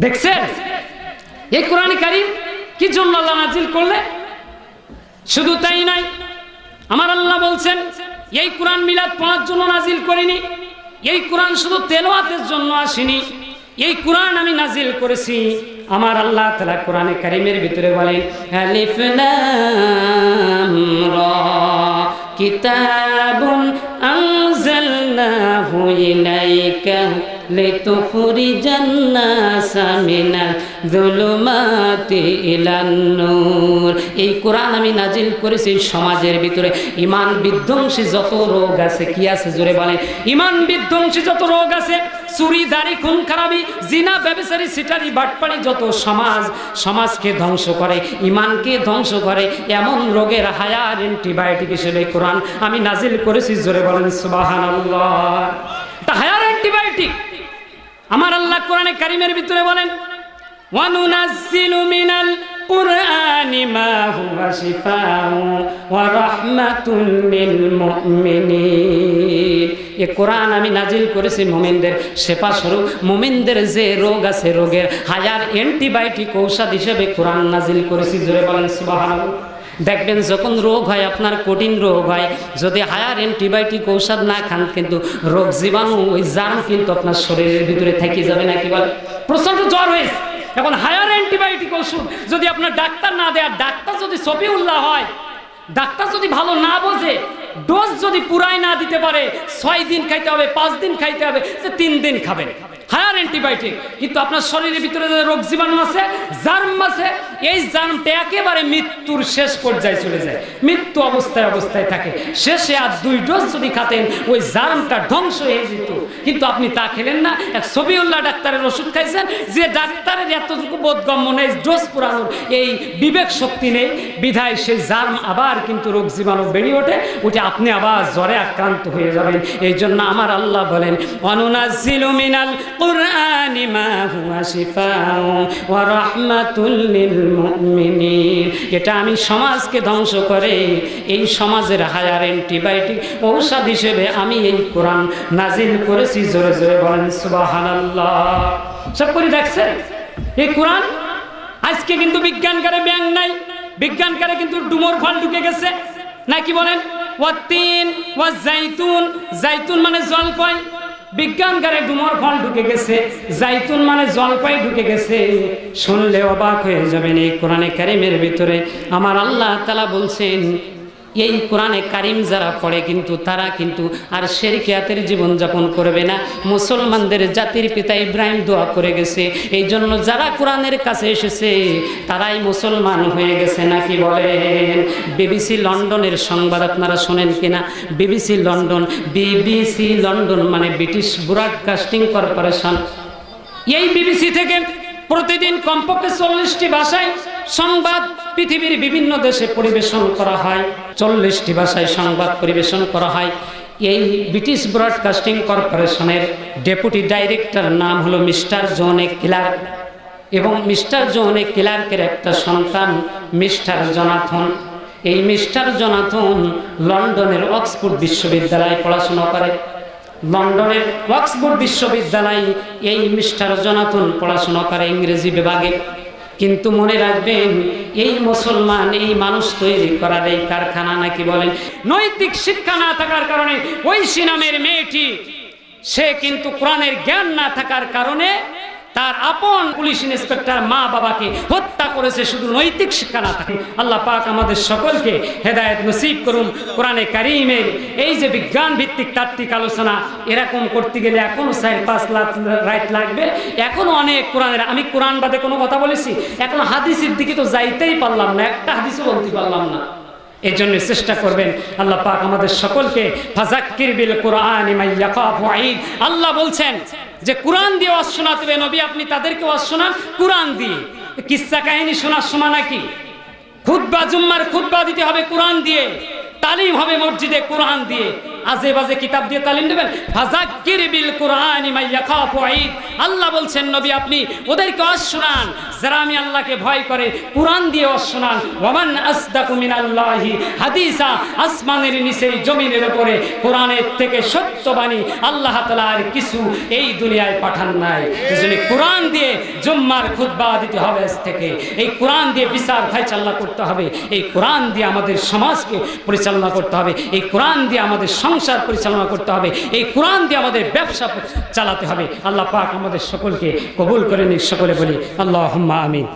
দেখছেন এই কোরআন কারীম কি জন্য আল্লাহ নাজিল করলে? শুধু তাই নয়, আমার আল্লাহ বলছেন, এই কোরআন মিলাদ পড়ার জন্য নাজিল করিনি, এই কোরআন শুধু তেলাওয়াতের জন্য আসেনি, এই কোরআন আমি নাজিল করেছি। আমার আল্লাহ তাআলা কোরআনে কারীমের ভিতরে বলেন, আলিফ লাম রা কিতাবুন আনজালনাহু ইলাইকা লিতুখরিজান নাসা মিনাল যুলুমাতি ইলান নূর। এই কোরআন আমি নাজিল করেছি সমাজের ভিতরে ঈমান বিধ্বংসী যত রোগ আছে, কি আছে জোরে বলেন? ঈমান বিধ্বংসী যত রোগ আছে, চুরি, দাড়ি, খুন খারাপি, জিনা, ব্যভিচারী, সিটারি, বাটপাড়ি, যত সমাজকে ধ্বংস করে, ঈমানকে ধ্বংস করে, এমন রোগের হায়ার অ্যান্টিবায়োটিক হিসেবে কোরআন আমি নাজিল করেছি। জোরে বলেন সুবহানাল্লাহ। তা হায়ার অ্যান্টিবায়োটিক অ্যান্টিবায়োটিক। আমার আল্লাহ কোরআনে কারিমের ভিতরে বলেন, ওয়ানুনাজ্জিলু মিনাল কুরআনি মা হুয়া শিফাউ ওয়া রাহমাতুল লিল মুমিনিন। এই কোরআন আমি নাজিল করেছি মুমিনদের শেফা স্বরূপ। মুমিনদের যে রোগ আছে, রোগের হায়ার অ্যান্টিবায়োটিক ঔষধ হিসেবে কোরআন নাজিল করেছি। জোরে বলেন সুবহানাল্লাহ। দেখবেন যখন রোগ হয়, আপনার কঠিন রোগ হয়, যদি হায়ার অ্যান্টিবায়োটিক ঔষধ না খান, কিন্তু রোগ জীবাণু, ওই জার্ম কিন্তু আপনার শরীরের ভিতরে থেকে যাবে। নাকি বলে? প্রচন্ড জ্বর হয়েছে, এখন হায়ার অ্যান্টিবায়োটিক ওষুধ যদি আপনার ডাক্তার না দেয়, ডাক্তার যদি সফিউল্লাহ হয়, ডাক্তার যদি ভালো না বোঝে, ডোজ যদি পুরাই না দিতে পারে, 6 দিন খাইতে হবে, 5 দিন খাইতে হবে, 3 দিন খাবেন হায়ার অ্যান্টিবায়োটিক। কিন্তু আপনার শরীরের ভিতরে যে রোগ জীবাণু আছে, জার্ম আছে, এই জার্মটা একেবারে মৃত্যুর শেষ পর্যায়ে চলে যায়, মৃত্যু অবস্থায় থাকে। শেষে আর 2 ডোজ যদি খাতেন, ওই জার্মটা ধ্বংস হয়ে যেত। কিন্তু আপনি তা খেলেন না, এক সফিউল্লাহ ডাক্তারের ওষুধ খাইছেন, যে ডাক্তারের এতটুকু বোধগম্য নেই, ডোজ পুরানোর এই বিবেক শক্তি নেই, বিধায় সেই জার্ম আবার কিন্তু রোগ জীবাণু বেরিয়ে ওঠে, ওটা আপনি আবার জ্বরে আক্রান্ত হয়ে যাবেন। এই জন্য আমার আল্লাহ বলেন, ওয়ানুনাজ্জিলু মিনাল কুরআনি মা হুয়া শিফাউ ওয়া রাহমাতুল লিল মুমিনিন। এটা আমি সমাজকে ধ্বংস করে এই সমাজের হায়ার অ্যান্টিবায়োটিক ঔষধ হিসেবে আমি এই কোরআন নাজিল করেছি। জোরে জোরে বলেন সুবহানাল্লাহ। সব করে দেখছেন এই কোরআন। আজকে কিন্তু বিজ্ঞানকারে ব্যাং নাই, বিজ্ঞানকারে কিন্তু ডুমোর ফল ঢুকে গেছে। নাকি বলেন? ওয়াতিন ওয়া জাইতুন, জাইতুন মানে জলপাই, বিজ্ঞানকারে ডুমোর ফল ঢুকে গেছে, জাইতুন মানে জলপাই ঢুকে গেছে। শুনলে অবাক হয়ে যাবেন, এই কোরআনে কারিমের ভিতরে আমার আল্লাহ তাআলা বলছেন, এই কোরআনে কারিম যারা পড়ে কিন্তু তারা কিন্তু আর শিরকিয়াতের জীবনযাপন করবে না। মুসলমানদের জাতির পিতা ইব্রাহিম দোয়া করে গেছে, এই জন্য যারা কোরআনের কাছে এসেছে তারাই মুসলমান হয়ে গেছে। নাকি বলেন? বিবিসি লন্ডনের সংবাদ আপনারা শোনেন কিনা? বিবিসি লন্ডন, বিবিসি লন্ডন মানে ব্রিটিশ ব্রডকাস্টিং কর্পোরেশন। এই বিবিসি থেকে প্রতিদিন কমপক্ষে 40টি ভাষায় সংবাদ পৃথিবীর বিভিন্ন দেশে পরিবেশন করা হয়। 40টি ভাষায় সংবাদ পরিবেশন করা হয়। এই ব্রিটিশ ব্রডকাস্টিং কর্পোরেশনের ডেপুটি ডাইরেক্টর নাম হলো মিস্টার জন এ ক্লার্ক, এবং মিস্টার জন এ ক্লার্কের একটা সন্তান মিস্টার জোনাথন। এই মিস্টার জোনাথন লন্ডনের অক্সফোর্ড বিশ্ববিদ্যালয়ে পড়াশোনা করে। লন্ডনের অক্সফোর্ড বিশ্ববিদ্যালয়ে এই মিস্টার জোনাথন পড়াশোনা করে ইংরেজি বিভাগে। কিন্তু মনে রাখবেন, এই মুসলমান, এই মানুষ তৈরি করার এই কারখানা, নাকি বলেন, নৈতিক শিক্ষা না থাকার কারণে ওই নামের মেয়েটি, সে কিন্তু কোরআনের জ্ঞান না থাকার কারণে তার আপন পুলিশ ইন্সপেক্টর মা বাবাকে হত্যা করেছে, শুধু নৈতিক শিক্ষা না থাকে। আল্লাহ পাক আমাদের সকলকে হেদায়েত নসিব করুন। কোরআনে কারিমের এই যে বিজ্ঞান ভিত্তিক তাত্ত্বিক আলোচনা, এরকম করতে গেলে এখনো 4-5 লাখ রাইট লাগবে। এখনো অনেক কোরআনের, আমি কোরআন বাদে কোনো কথা বলেছি, এখন হাদিসের দিকে তো যাইতেই পারলাম না, একটা হাদিসও বলতে পারলাম না। এই জন্য চেষ্টা করবেন। আল্লাহ পাক আমাদের সকলকে ফাযাক্কির বিল কুরআনি মান ইয়াখাফু ঈদ। আল্লাহ বলছেন যে কোরআন দিয়ে ওয়াজ শোনাতে হবে। নবী আপনি তাদেরকে ওয়াজ শোনান কোরআন দিয়ে। কিসসা কাহিনী শোনার সময় নাকি? খুতবা, জুম্মার খুতবা দিতে হবে কোরআন দিয়ে, তালিম হবে মসজিদে কোরআন দিয়ে। আজে বাজে কিতাব দিয়ে তালিম দেবেন? ফাযাক্কির বিল কুরআনি মান ইয়াখাফু ঈদ। আল্লাহ বলছেন নবী আপনি ওদেরকে ওয়াজ শোনান যারা আমি আল্লাহকে ভয় করে, কোরআন দিয়ে ওয়াজ শোনান। ওয়ামান আসদাকু মিনাল্লাহি হাদিসা। আসমানের নিচে জমিনের উপরে কোরআনের থেকে সত্যবাণী আল্লাহ তাআলা আর কিছু এই দুনিয়ায় পাঠান নাই। এজন্য কোরআন দিয়ে জুম্মার খুতবা দিতে হবে আজ থেকে। এই কোরআন দিয়ে বিচার ফায়সালা করতে হবে। এই কোরআন দিয়ে আমাদের সমাজকে পরিচালনা করতে হবে। এই কোরআন দিয়ে আমাদের সংসার পরিচালনা করতে হবে। এই কোরআন দিয়ে আমাদের ব্যবসা চালাতে হবে। আল্লাহ পাক আমাদের সকলকে কবুল করে নিন। সকলে বলি আল্লাহুম্মা আমিন।